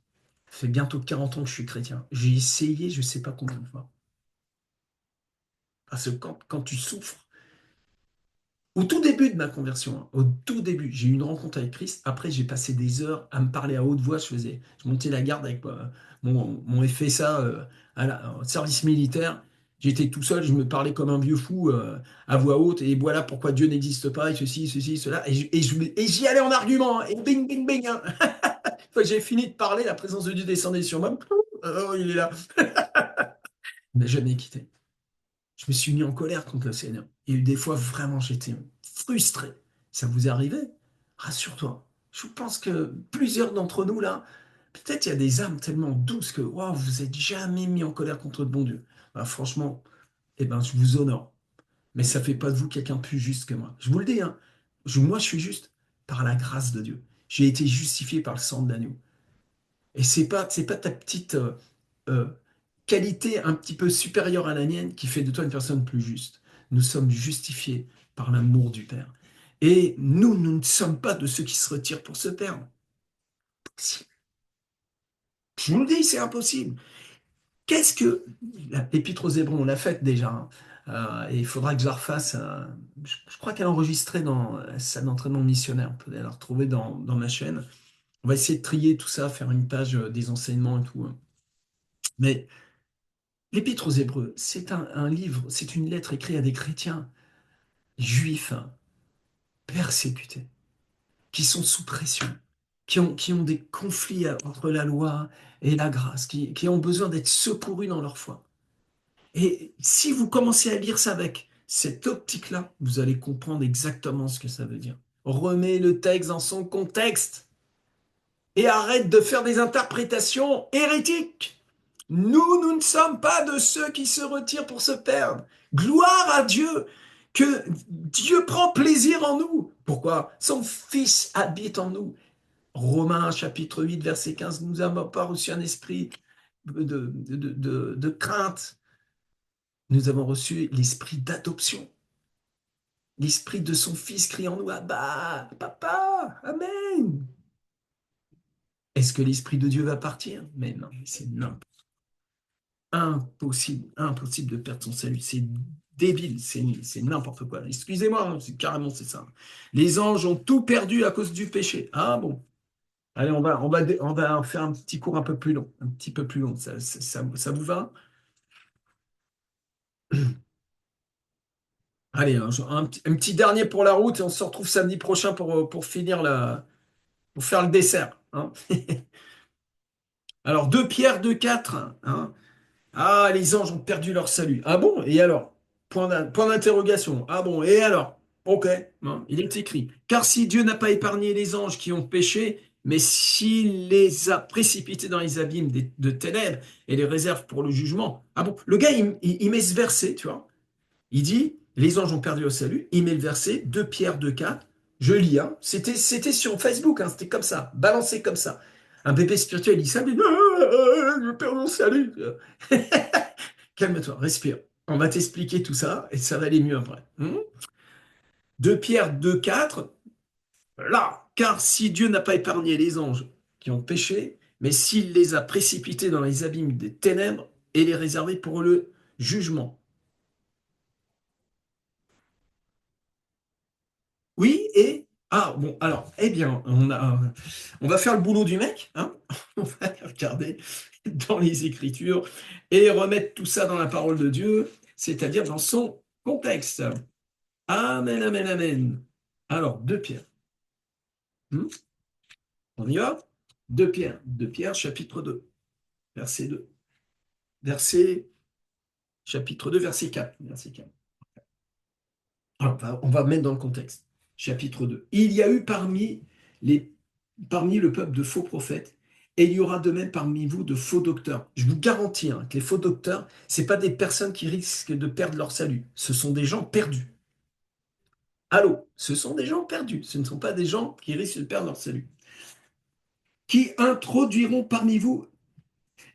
Ça fait bientôt 40 ans que je suis chrétien. J'ai essayé, je ne sais pas combien de fois. Parce que quand tu souffres, au tout début de ma conversion, hein, au tout début, j'ai eu une rencontre avec Christ. Après, j'ai passé des heures à me parler à haute voix. Je montais la garde avec mon FSA au service militaire. J'étais tout seul, je me parlais comme un vieux fou à voix haute. Et voilà pourquoi Dieu n'existe pas, et ceci, cela. Et j'y allais en argument, hein, et bing, bing, bing, hein. Une fois que j'ai fini de parler, la présence de Dieu descendait sur moi. Oh, il est là. Il m'a jamais quitté. Je me suis mis en colère contre le Seigneur. Il y a eu des fois, vraiment, j'étais frustré. Ça vous est arrivé? Rassure-toi. Je pense que plusieurs d'entre nous, là, peut-être il y a des âmes tellement douces que waouh, vous n'êtes jamais mis en colère contre le bon Dieu. Ah, franchement, eh ben, je vous honore. Mais ça ne fait pas de vous quelqu'un de plus juste que moi. Je vous le dis, hein. Moi, je suis juste par la grâce de Dieu. J'ai été justifié par le sang de l'agneau. Et c'est pas ta petite euh, qualité un petit peu supérieure à la mienne qui fait de toi une personne plus juste. Nous sommes justifiés par l'amour du Père. Et nous ne sommes pas de ceux qui se retirent pour se perdre. Si- Je vous le dis, c'est impossible. Qu'est-ce que l'Épître aux Hébreux, on l'a faite déjà, hein. Et il faudra que je la refasse. Je crois qu'elle est enregistrée dans la salle d'entraînement missionnaire. On peut la retrouver dans ma chaîne. On va essayer de trier tout ça, faire une page des enseignements et tout, hein. Mais l'Épître aux Hébreux, c'est un livre, c'est une lettre écrite à des chrétiens juifs, hein, persécutés, qui sont sous pression, qui ont des conflits entre la loi et la grâce, qui ont besoin d'être secourus dans leur foi. Et si vous commencez à lire ça avec cette optique-là, vous allez comprendre exactement ce que ça veut dire. Remets le texte dans son contexte et arrête de faire des interprétations hérétiques. Nous ne sommes pas de ceux qui se retirent pour se perdre. Gloire à Dieu, que Dieu prend plaisir en nous. Pourquoi? Son Fils habite en nous. Romains chapitre 8, verset 15, nous n'avons pas reçu un esprit de crainte. Nous avons reçu l'esprit d'adoption. L'esprit de son Fils crie en nous, Abba, Papa, Amen. Est-ce que l'esprit de Dieu va partir? Mais non, c'est n'importe. Impossible, impossible de perdre son salut. C'est débile, c'est n'importe quoi. Excusez-moi, hein, c'est ça. Les anges ont tout perdu à cause du péché. Ah bon. Allez, on va faire un petit cours un peu plus long, un petit peu plus long. Ça vous va? Allez, un petit dernier pour la route et on se retrouve samedi prochain pour finir pour faire le dessert, hein. Alors, 2 Pierre 2,4, hein. Ah, les anges ont perdu leur salut. Ah bon? Et alors? Point d'interrogation. Ah bon? Et alors? Ok, hein, il est écrit. Car si Dieu n'a pas épargné les anges qui ont péché, mais s'il les a précipités dans les abîmes de ténèbres et les réserve pour le jugement. Ah bon? Le gars, il met ce verset, tu vois. Il dit, les anges ont perdu au salut. Il met le verset 2 Pierre 2,4. Je lis, hein. C'était sur Facebook, hein. C'était comme ça, balancé comme ça. Un bébé spirituel, il s'appelle, je perds mon salut. Calme-toi, respire. On va t'expliquer tout ça et ça va aller mieux après. 2 Pierre 2,4. Là, car si Dieu n'a pas épargné les anges qui ont péché, mais s'il les a précipités dans les abîmes des ténèbres et les réservé pour le jugement. Oui, et... Ah, bon, alors, eh bien, on va faire le boulot du mec, hein. On va aller regarder dans les Écritures et remettre tout ça dans la parole de Dieu, c'est-à-dire dans son contexte. Amen, amen, amen. Alors, 2 Pierre. On y va? 2 Pierre. 2 Pierre, chapitre 2, verset 2. Verset, chapitre 2, verset 4. Verset 4. Alors, on va mettre dans le contexte. Chapitre 2. Il y a eu parmi le peuple de faux prophètes, et il y aura de même parmi vous de faux docteurs. Je vous garantis, hein, que les faux docteurs, ce pas des personnes qui risquent de perdre leur salut. Ce sont des gens perdus. Allô, ce sont des gens perdus. Ce ne sont pas des gens qui risquent de perdre leur salut. Qui introduiront parmi vous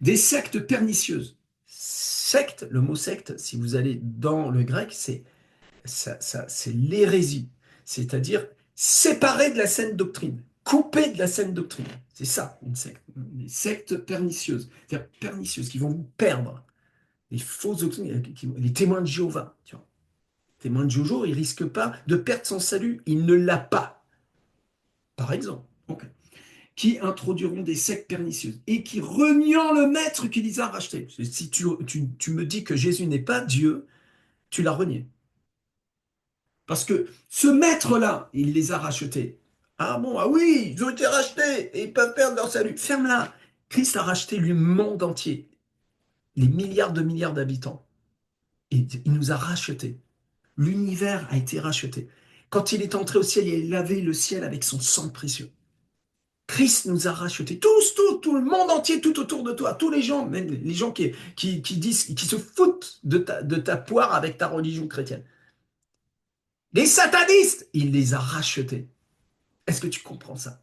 des sectes pernicieuses. Secte, le mot secte, si vous allez dans le grec, c'est l'hérésie, c'est-à-dire séparé de la saine doctrine, coupé de la saine doctrine. C'est ça, une secte. Des sectes pernicieuses, c'est-à-dire pernicieuses, qui vont vous perdre. Les fausses doctrines, les témoins de Jéhovah, tu vois. Les témoins de Jéhovah, il ne risque pas de perdre son salut, il ne l'a pas, par exemple. Okay. Qui introduiront des sectes pernicieuses et qui, reniant le maître qui les a rachetés. Si tu me dis que Jésus n'est pas Dieu, tu l'as renié. Parce que ce maître-là, il les a rachetés. Ah bon, ah oui, ils ont été rachetés et ils peuvent perdre leur salut. Ferme-la. Christ a racheté le monde entier, les milliards d'habitants. Et il nous a rachetés. L'univers a été racheté. Quand il est entré au ciel, il a lavé le ciel avec son sang précieux. Christ nous a rachetés. Tous, tout le monde entier, tout autour de toi, tous les gens, même les gens qui disent, qui se foutent de ta poire avec ta religion chrétienne. Les satanistes, il les a rachetés. Est-ce que tu comprends ça?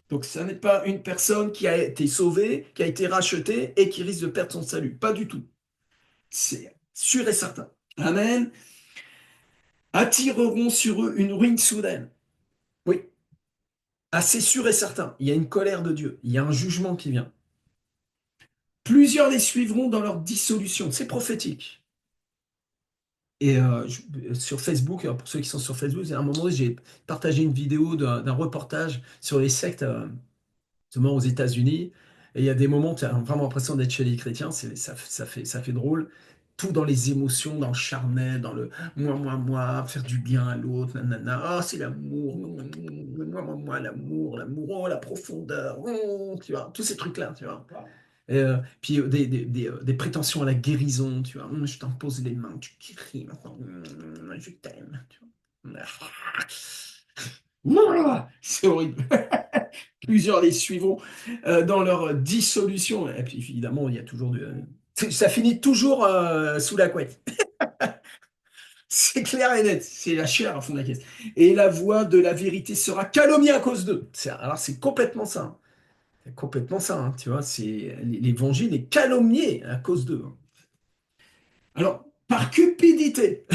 Donc, ça n'est pas une personne qui a été sauvée, qui a été rachetée et qui risque de perdre son salut. Pas du tout. C'est sûr et certain. Amen. Attireront sur eux une ruine soudaine. Oui. Ah, c'est sûr et certain. Il y a une colère de Dieu. Il y a un jugement qui vient. Plusieurs les suivront dans leur dissolution. C'est prophétique. Et sur Facebook, alors pour ceux qui sont sur Facebook, à un moment, j'ai partagé une vidéo d'un reportage sur les sectes, notamment aux États-Unis. Et il y a des moments où tu as vraiment l'impression d'être chez les chrétiens, ça fait drôle. Tout dans les émotions, dans le charnel, dans le moi, faire du bien à l'autre, nanana. Ah, c'est l'amour, l'amour, l'amour, oh, la profondeur, tu vois, tous ces trucs-là, tu vois. Et, puis des prétentions à la guérison, tu vois. Je t'impose les mains, tu guéris maintenant. Je t'aime, tu vois. C'est horrible. Plusieurs les suivront dans leur dissolution. Et puis évidemment, il y a toujours ça finit toujours sous la couette. C'est clair et net. C'est la chair à fond de la caisse. Et la voix de la vérité sera calomniée à cause d'eux. Alors c'est complètement ça, hein. C'est complètement ça, hein, tu vois. C'est l'évangile est calomnié à cause d'eux, hein. Alors, par cupidité,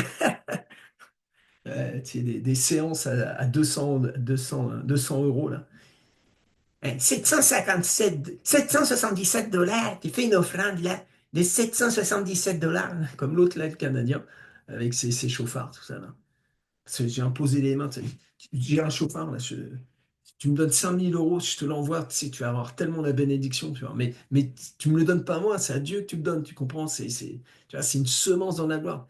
tu sais, des séances à 200 euros là. 777 $, tu fais une offrande là, de 777 $, comme l'autre là, le Canadien, avec ses chauffards, tout ça là. Parce que j'ai imposé les mains, tu sais. J'ai un chauffard là, tu me donnes 5 000 €, je te l'envoie, tu sais, tu vas avoir tellement la bénédiction, tu vois. Mais tu me le donnes pas à moi, c'est à Dieu que tu le donnes, tu comprends? Tu vois, c'est une semence dans la gloire.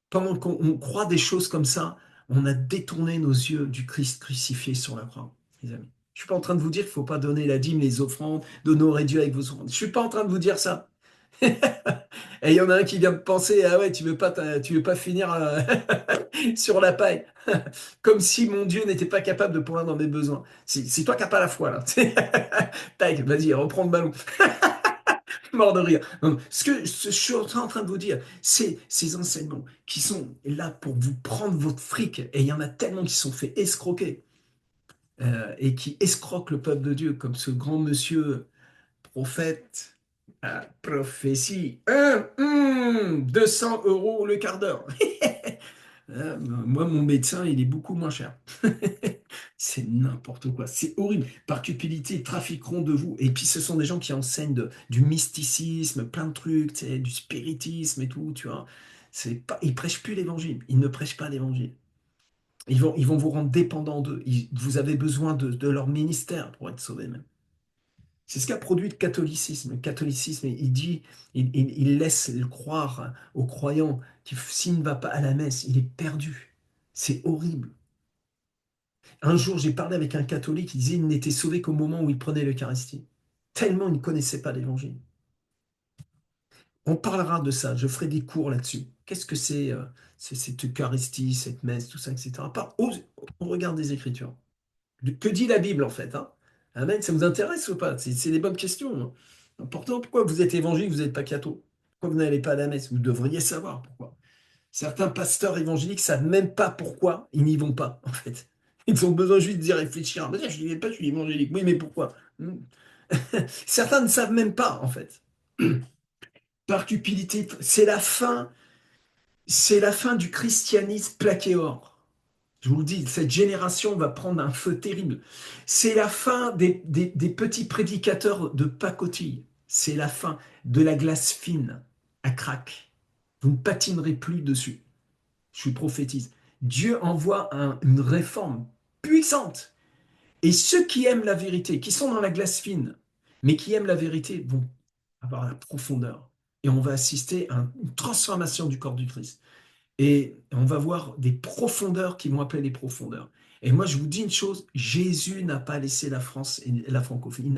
Pendant qu'on croit des choses comme ça, on a détourné nos yeux du Christ crucifié sur la croix, les amis. Je suis pas en train de vous dire qu'il faut pas donner la dîme, les offrandes, d'honorer Dieu avec vos offrandes. Je suis pas en train de vous dire ça. Et il y en a un qui vient de penser, ah ouais, tu veux pas finir sur la paille. Comme si mon Dieu n'était pas capable de pourvoir dans mes besoins. C'est toi qui n'as pas la foi, là. Tac, vas-y, reprends le ballon. Mort de rire. Non, ce que je suis en train de vous dire, c'est ces enseignements qui sont là pour vous prendre votre fric. Et il y en a tellement qui sont fait escroquer et qui escroquent le peuple de Dieu, comme ce grand monsieur prophète à prophétie. 200 € le quart d'heure. Moi, mon médecin, il est beaucoup moins cher. C'est n'importe quoi. C'est horrible. Par cupidité, ils trafiqueront de vous. Et puis, ce sont des gens qui enseignent du mysticisme, plein de trucs, tu sais, du spiritisme et tout, tu vois. Ils prêchent plus l'évangile. Ils ne prêchent pas l'évangile. Ils vont vous rendre dépendant d'eux. Vous avez besoin de leur ministère pour être sauvé même. C'est ce qu'a produit le catholicisme. Le catholicisme, il laisse croire aux croyants que s'il ne va pas à la messe, il est perdu. C'est horrible. Un jour, j'ai parlé avec un catholique qui disait qu'il n'était sauvé qu'au moment où il prenait l'Eucharistie. Tellement il ne connaissait pas l'Évangile. On parlera de ça, je ferai des cours là-dessus. Qu'est-ce que c'est cette Eucharistie, cette messe, tout ça, etc. On regarde des Écritures. Que dit la Bible en fait, hein? Amen, ça vous intéresse ou pas? C'est des bonnes questions, hein. Important, pourquoi vous êtes évangélique, vous n'êtes pas catho? Pourquoi vous n'allez pas à la messe? Vous devriez savoir pourquoi. Certains pasteurs évangéliques savent même pas pourquoi ils n'y vont pas, en fait. Ils ont besoin juste d'y réfléchir. Mais je n'y vais pas, je suis évangélique. Oui, mais pourquoi? Certains ne savent même pas, en fait. Par cupidité, c'est la fin du christianisme plaqué or. Je vous le dis, cette génération va prendre un feu terrible. C'est la fin des petits prédicateurs de pacotille. C'est la fin de la glace fine à crack. Vous ne patinerez plus dessus. Je prophétise. Dieu envoie une réforme puissante. Et ceux qui aiment la vérité, qui sont dans la glace fine, mais qui aiment la vérité, vont avoir la profondeur. Et on va assister à une transformation du corps du Christ. Et on va voir des profondeurs qui vont appeler les profondeurs. Et moi, je vous dis une chose, Jésus n'a pas laissé la France et la francophonie,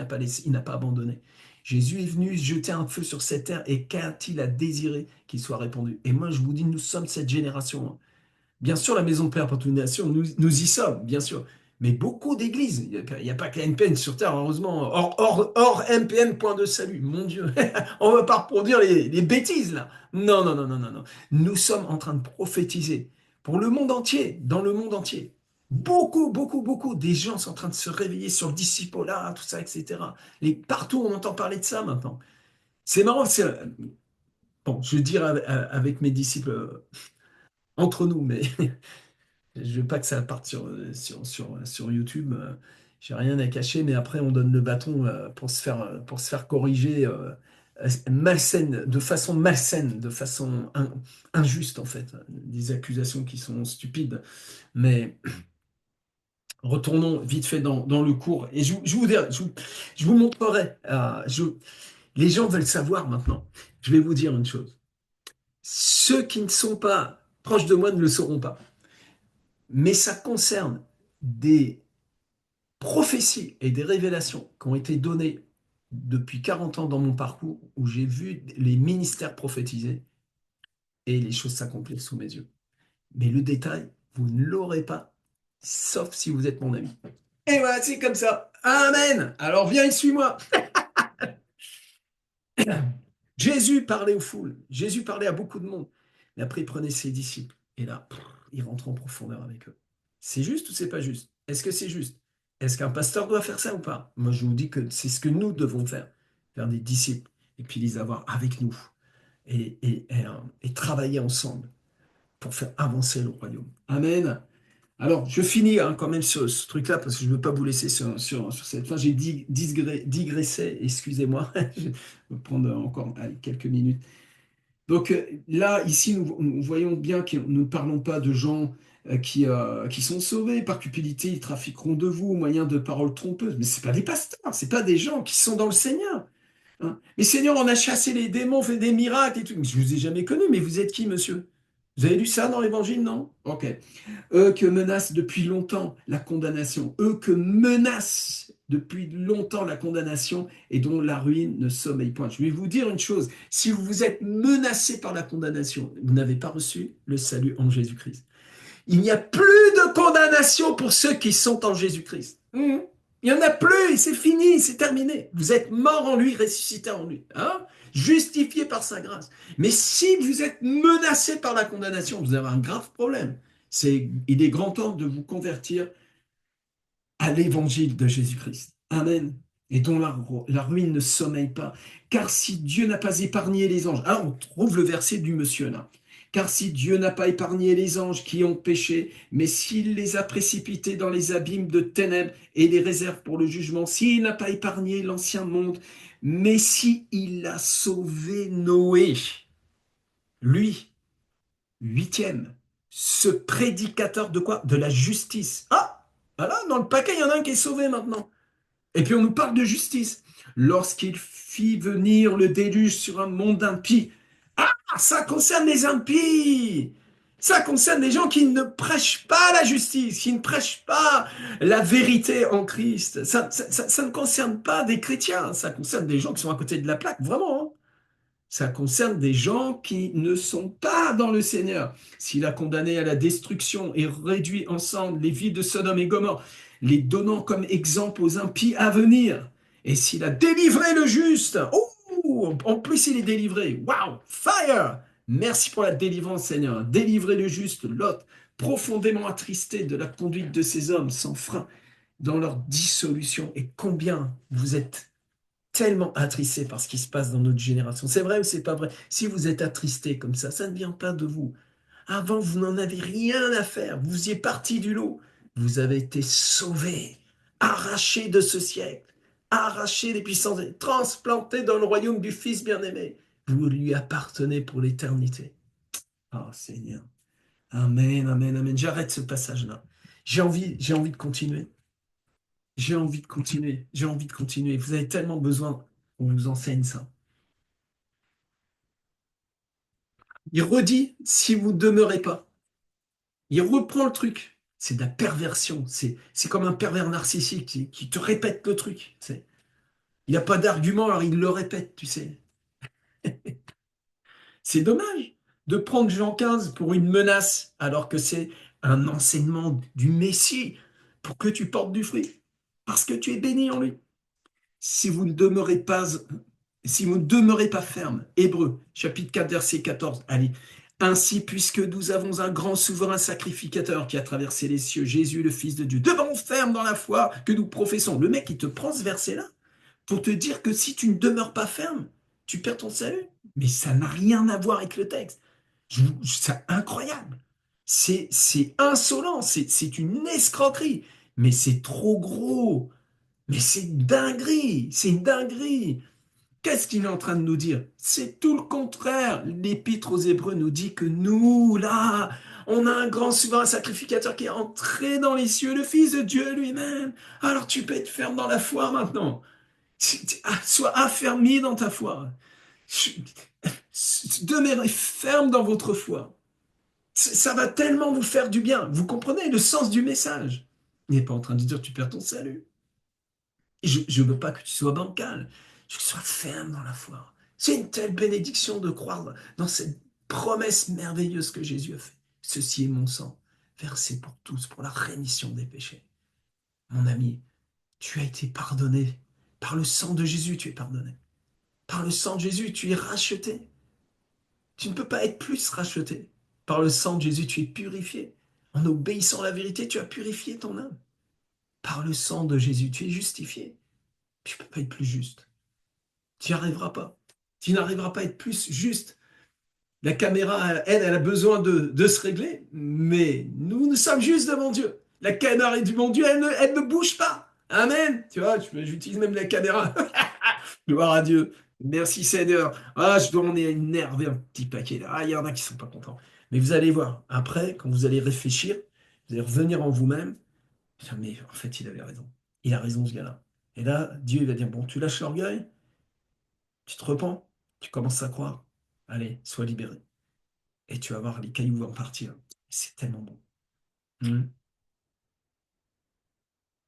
il n'a pas abandonné. Jésus est venu jeter un feu sur cette terre et qu'a-t-il à désirer qu'il soit répandu? Et moi, je vous dis, nous sommes cette génération, hein. Bien sûr, la maison de perpétuation, nous y sommes, bien sûr. Mais beaucoup d'églises, il n'y a pas que la MPN sur Terre, heureusement. Hors MPN, point de salut, mon Dieu. On ne va pas reproduire les bêtises, là. Non, non, non, non, non, non. Nous sommes en train de prophétiser pour le monde entier, dans le monde entier. Beaucoup, beaucoup, beaucoup. Des gens sont en train de se réveiller sur le discipolat, tout ça, etc. Partout, on entend parler de ça maintenant. C'est marrant, bon, je vais dire avec mes disciples entre nous, mais je veux pas que ça parte sur YouTube. J'ai rien à cacher, mais après, on donne le bâton pour se faire corriger. malsaine, de façon malsaine, de façon injuste en fait. Des accusations qui sont stupides. Mais retournons vite fait dans le cours. Et je vous dirai, je vous montrerai. Les gens veulent savoir maintenant. Je vais vous dire une chose. Ceux qui ne sont pas proches de moi ne le sauront pas. Mais ça concerne des prophéties et des révélations qui ont été données depuis 40 ans dans mon parcours, où j'ai vu les ministères prophétiser et les choses s'accomplir sous mes yeux. Mais le détail, vous ne l'aurez pas, sauf si vous êtes mon ami. Et voilà, c'est comme ça. Amen. Alors viens et suis-moi. Jésus parlait aux foules. Jésus parlait à beaucoup de monde. Mais après, il prenait ses disciples. Et là, il rentre en profondeur avec eux. C'est juste ou c'est pas juste? Est-ce que c'est juste? Est-ce qu'un pasteur doit faire ça ou pas? Moi, je vous dis que c'est ce que nous devons faire. Faire des disciples et puis les avoir avec nous et travailler ensemble pour faire avancer le royaume. Amen. Alors, je finis hein, quand même sur ce truc-là parce que je ne veux pas vous laisser sur cette fin. J'ai digressé, excusez-moi. Je vais prendre encore allez, quelques minutes. Donc là, ici, nous voyons bien que nous ne parlons pas de gens qui sont sauvés par cupidité, ils trafiqueront de vous au moyen de paroles trompeuses. Mais ce pas des pasteurs, ce pas des gens qui sont dans le Seigneur. Hein. Mais Seigneur, on a chassé les démons, fait des miracles et tout. Mais je ne vous ai jamais connu, mais vous êtes qui, monsieur? Vous avez lu ça dans l'Évangile, non? Ok. Eux que menace depuis longtemps la condamnation, eux que menace depuis longtemps la condamnation et dont la ruine ne sommeille point. Je vais vous dire une chose, si vous êtes menacé par la condamnation, vous n'avez pas reçu le salut en Jésus-Christ. Il n'y a plus de condamnation pour ceux qui sont en Jésus-Christ. Il n'y en a plus, c'est fini, c'est terminé. Vous êtes mort en lui, ressuscité en lui. Hein? Justifié par sa grâce. Mais si vous êtes menacé par la condamnation, vous avez un grave problème. Il est grand temps de vous convertir à l'évangile de Jésus-Christ. Amen. Et dont la ruine ne sommeille pas. Car si Dieu n'a pas épargné les anges, on trouve le verset du monsieur là. Car si Dieu n'a pas épargné les anges qui ont péché, mais s'il les a précipités dans les abîmes de ténèbres et les réserve pour le jugement, s'il n'a pas épargné l'ancien monde, mais si il a sauvé Noé, lui, huitième, ce prédicateur de quoi? De la justice. Ah, voilà, dans le paquet, il y en a un qui est sauvé maintenant. Et puis on nous parle de justice. Lorsqu'il fit venir le déluge sur un monde impie. Ah, ça concerne les impies. Ça concerne les gens qui ne prêchent pas la justice, qui ne prêchent pas la vérité en Christ. Ça ne concerne pas des chrétiens, ça concerne des gens qui sont à côté de la plaque, vraiment. Hein. Ça concerne des gens qui ne sont pas dans le Seigneur. S'il a condamné à la destruction et réduit ensemble les villes de Sodome et Gomorrhe, les donnant comme exemple aux impies à venir, et s'il a délivré le juste, oh, en plus il est délivré, wow, fire! Merci pour la délivrance, Seigneur. Délivrer le juste, Lot, profondément attristé de la conduite de ces hommes sans frein dans leur dissolution. Et combien vous êtes tellement attristé par ce qui se passe dans notre génération. C'est vrai ou c'est pas vrai? Si vous êtes attristé comme ça ne vient pas de vous. Avant, vous n'en avez rien à faire. Vous y êtes parti du lot. Vous avez été sauvé, arraché de ce siècle, arraché des puissances, transplanté dans le royaume du Fils bien-aimé. Vous lui appartenez pour l'éternité. Ah, Seigneur. Amen, amen, amen. J'arrête ce passage-là. J'ai envie de continuer. J'ai envie de continuer. J'ai envie de continuer. Vous avez tellement besoin qu'on vous enseigne ça. Il redit, si vous ne demeurez pas. Il reprend le truc. C'est de la perversion. C'est comme un pervers narcissique qui te répète le truc. Il n'y a pas d'argument, alors il le répète, tu sais. C'est dommage de prendre Jean 15 pour une menace, alors que c'est un enseignement du Messie pour que tu portes du fruit. Parce que tu es béni en lui. Si vous ne demeurez pas si vous ne demeurez pas ferme, Hébreux, chapitre 4, verset 14, allez. Ainsi, puisque nous avons un grand souverain sacrificateur qui a traversé les cieux, Jésus, le Fils de Dieu, demeurons fermes dans la foi que nous professons. Le mec, il te prend ce verset-là pour te dire que si tu ne demeures pas ferme, tu perds ton salut. Mais ça n'a rien à voir avec le texte. C'est incroyable. C'est insolent, c'est une escroquerie. Mais c'est trop gros. Mais c'est une dinguerie, c'est une dinguerie. Qu'est-ce qu'il est en train de nous dire? C'est tout le contraire. L'Épître aux Hébreux nous dit que nous, là, on a un grand souverain sacrificateur qui est entré dans les cieux, le Fils de Dieu lui-même. Alors tu peux être ferme dans la foi maintenant. Sois affermi dans ta foi. Demeurez ferme dans votre foi. Ça va tellement vous faire du bien. Vous comprenez le sens du message? Il n'est pas en train de dire tu perds ton salut. Je ne veux pas que tu sois bancal. Je veux que tu sois ferme dans la foi. C'est une telle bénédiction de croire dans cette promesse merveilleuse que Jésus a fait. Ceci est mon sang, versé pour tous, pour la rémission des péchés. Mon ami, tu as été pardonné. Par le sang de Jésus, tu es pardonné. Par le sang de Jésus, tu es racheté. Tu ne peux pas être plus racheté. Par le sang de Jésus, tu es purifié. En obéissant à la vérité, tu as purifié ton âme. Par le sang de Jésus, tu es justifié. Tu ne peux pas être plus juste. Tu n'y arriveras pas. Tu n'arriveras pas à être plus juste. La caméra, elle a besoin de se régler, mais nous sommes justes devant Dieu. La caméra du bon Dieu, elle ne bouge pas. Amen. Tu vois, j'utilise même la caméra. Gloire à Dieu. Merci Seigneur. Ah, je dois en énerver un petit paquet là. Ah, il y en a qui sont pas contents. Mais vous allez voir, après, quand vous allez réfléchir, vous allez revenir en vous-même. Mais en fait, il avait raison. Il a raison, ce gars-là. Et là, Dieu il va dire, bon, tu lâches l'orgueil, tu te repens, tu commences à croire. Allez, sois libéré. Et tu vas voir, les cailloux vont partir. C'est tellement bon. Mhm.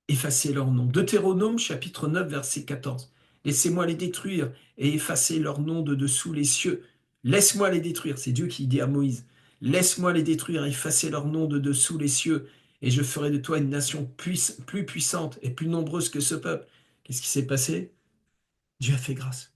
Effacez leur nom. Deutéronome, chapitre 9, verset 14. Laissez-moi les détruire et effacer leur nom de dessous les cieux. Laisse-moi les détruire. C'est Dieu qui dit à Moïse. Laisse-moi les détruire et effacer leur nom de dessous les cieux. Et je ferai de toi une nation plus puissante et plus nombreuse que ce peuple. Qu'est-ce qui s'est passé? Dieu a fait grâce.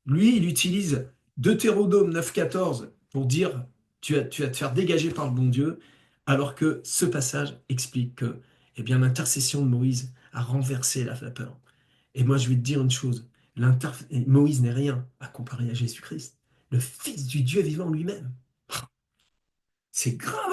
Lui, il utilise Deutéronome 9,14 pour dire tu vas te faire dégager par le bon Dieu, alors que ce passage explique que eh bien, l'intercession de Moïse a renversé la vapeur. Et moi, je vais te dire une chose, Moïse n'est rien à comparer à Jésus-Christ, le Fils du Dieu vivant lui-même. C'est grave,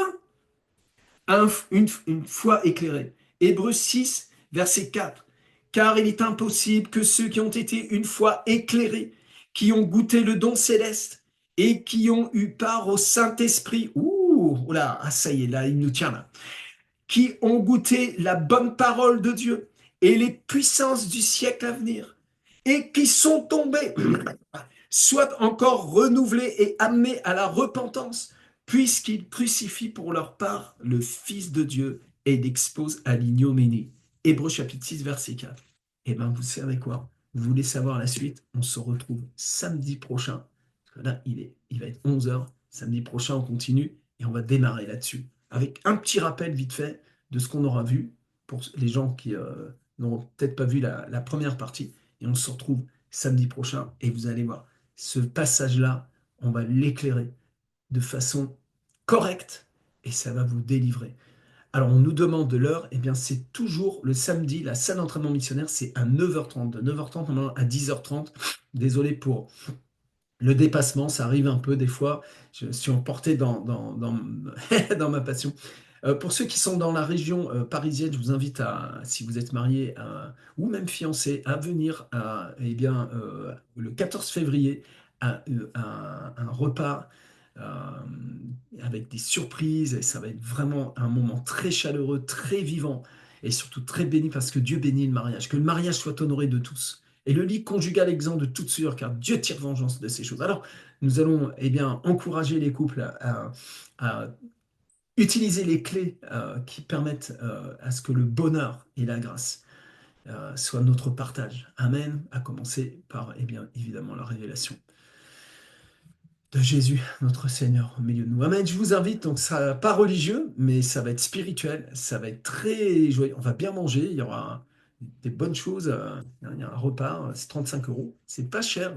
hein? Une foi éclairée. Hébreux 6, verset 4. Car il est impossible que ceux qui ont été une fois éclairés, qui ont goûté le don céleste et qui ont eu part au Saint-Esprit, ouh, là, ah, ça y est, là, il nous tient là, qui ont goûté la bonne parole de Dieu et les puissances du siècle à venir, et qui sont tombés soient encore renouvelés et amenés à la repentance, puisqu'ils crucifient pour leur part le Fils de Dieu et l'exposent à l'ignominie. Hébreux chapitre 6, verset 4. Eh bien, vous savez quoi? Vous voulez savoir la suite? On se retrouve samedi prochain. Parce que là, il va être 11 heures. Samedi prochain, on continue et on va démarrer là-dessus. Avec un petit rappel vite fait de ce qu'on aura vu pour les gens qui n'auront peut-être pas vu la première partie. Et on se retrouve samedi prochain et vous allez voir ce passage-là, on va l'éclairer de façon correcte et ça va vous délivrer. Alors, on nous demande de l'heure, et bien c'est toujours le samedi, la salle d'entraînement missionnaire, c'est à 9h30. De 9h30 à 10h30. Désolé pour le dépassement, ça arrive un peu des fois. Je suis emporté dans ma passion. Pour ceux qui sont dans la région parisienne, je vous invite à, si vous êtes marié ou même fiancé, à venir eh bien, le 14 février à un repas euh, avec des surprises. Et ça va être vraiment un moment très chaleureux, très vivant et surtout très béni parce que Dieu bénit le mariage. Que le mariage soit honoré de tous. Et le lit conjugal exempt de toute sueur, car Dieu tire vengeance de ces choses. Alors, nous allons eh bien, encourager les couples à utiliser les clés qui permettent à ce que le bonheur et la grâce soient notre partage. Amen. À commencer par, eh bien, évidemment, la révélation de Jésus, notre Seigneur, au milieu de nous. Amen. Je vous invite, donc ça pas religieux, mais ça va être spirituel, ça va être très joyeux. On va bien manger, il y aura des bonnes choses. Il y a un repas, c'est 35 euros. C'est pas cher,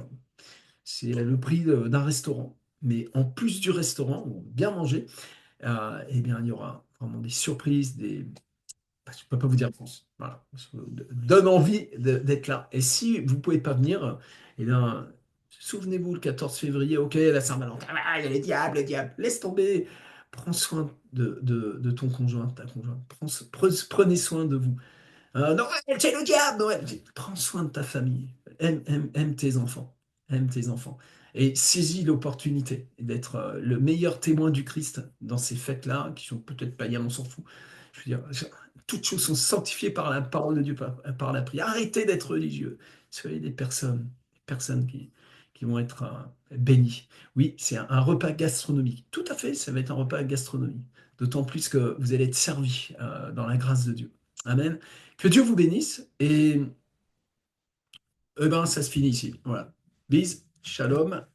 c'est le prix d'un restaurant. Mais en plus du restaurant, on va bien manger. Eh bien, il y aura vraiment des surprises, je ne peux pas vous dire France. Voilà. Ça donne envie d'être là. Et si vous ne pouvez pas venir, eh bien, souvenez-vous, le 14 février, ok, la Saint-Valentin, ah, il y a les diables, les diables, laisse tomber. Prends soin de ton conjoint, de ta conjointe. Prenez soin de vous. Noël, c'est le diable, Noël. Prends soin de ta famille. aime tes enfants. Aime tes enfants. Et saisis l'opportunité d'être le meilleur témoin du Christ dans ces fêtes-là, qui sont peut-être païennes, on s'en fout. Je veux dire, toutes choses sont sanctifiées par la parole de Dieu, par la prière. Arrêtez d'être religieux. Soyez des personnes qui vont être bénies. Oui, c'est un repas gastronomique. Tout à fait, ça va être un repas gastronomique. D'autant plus que vous allez être servis dans la grâce de Dieu. Amen. Que Dieu vous bénisse et eh ben, ça se finit ici. Voilà. Bis, shalom.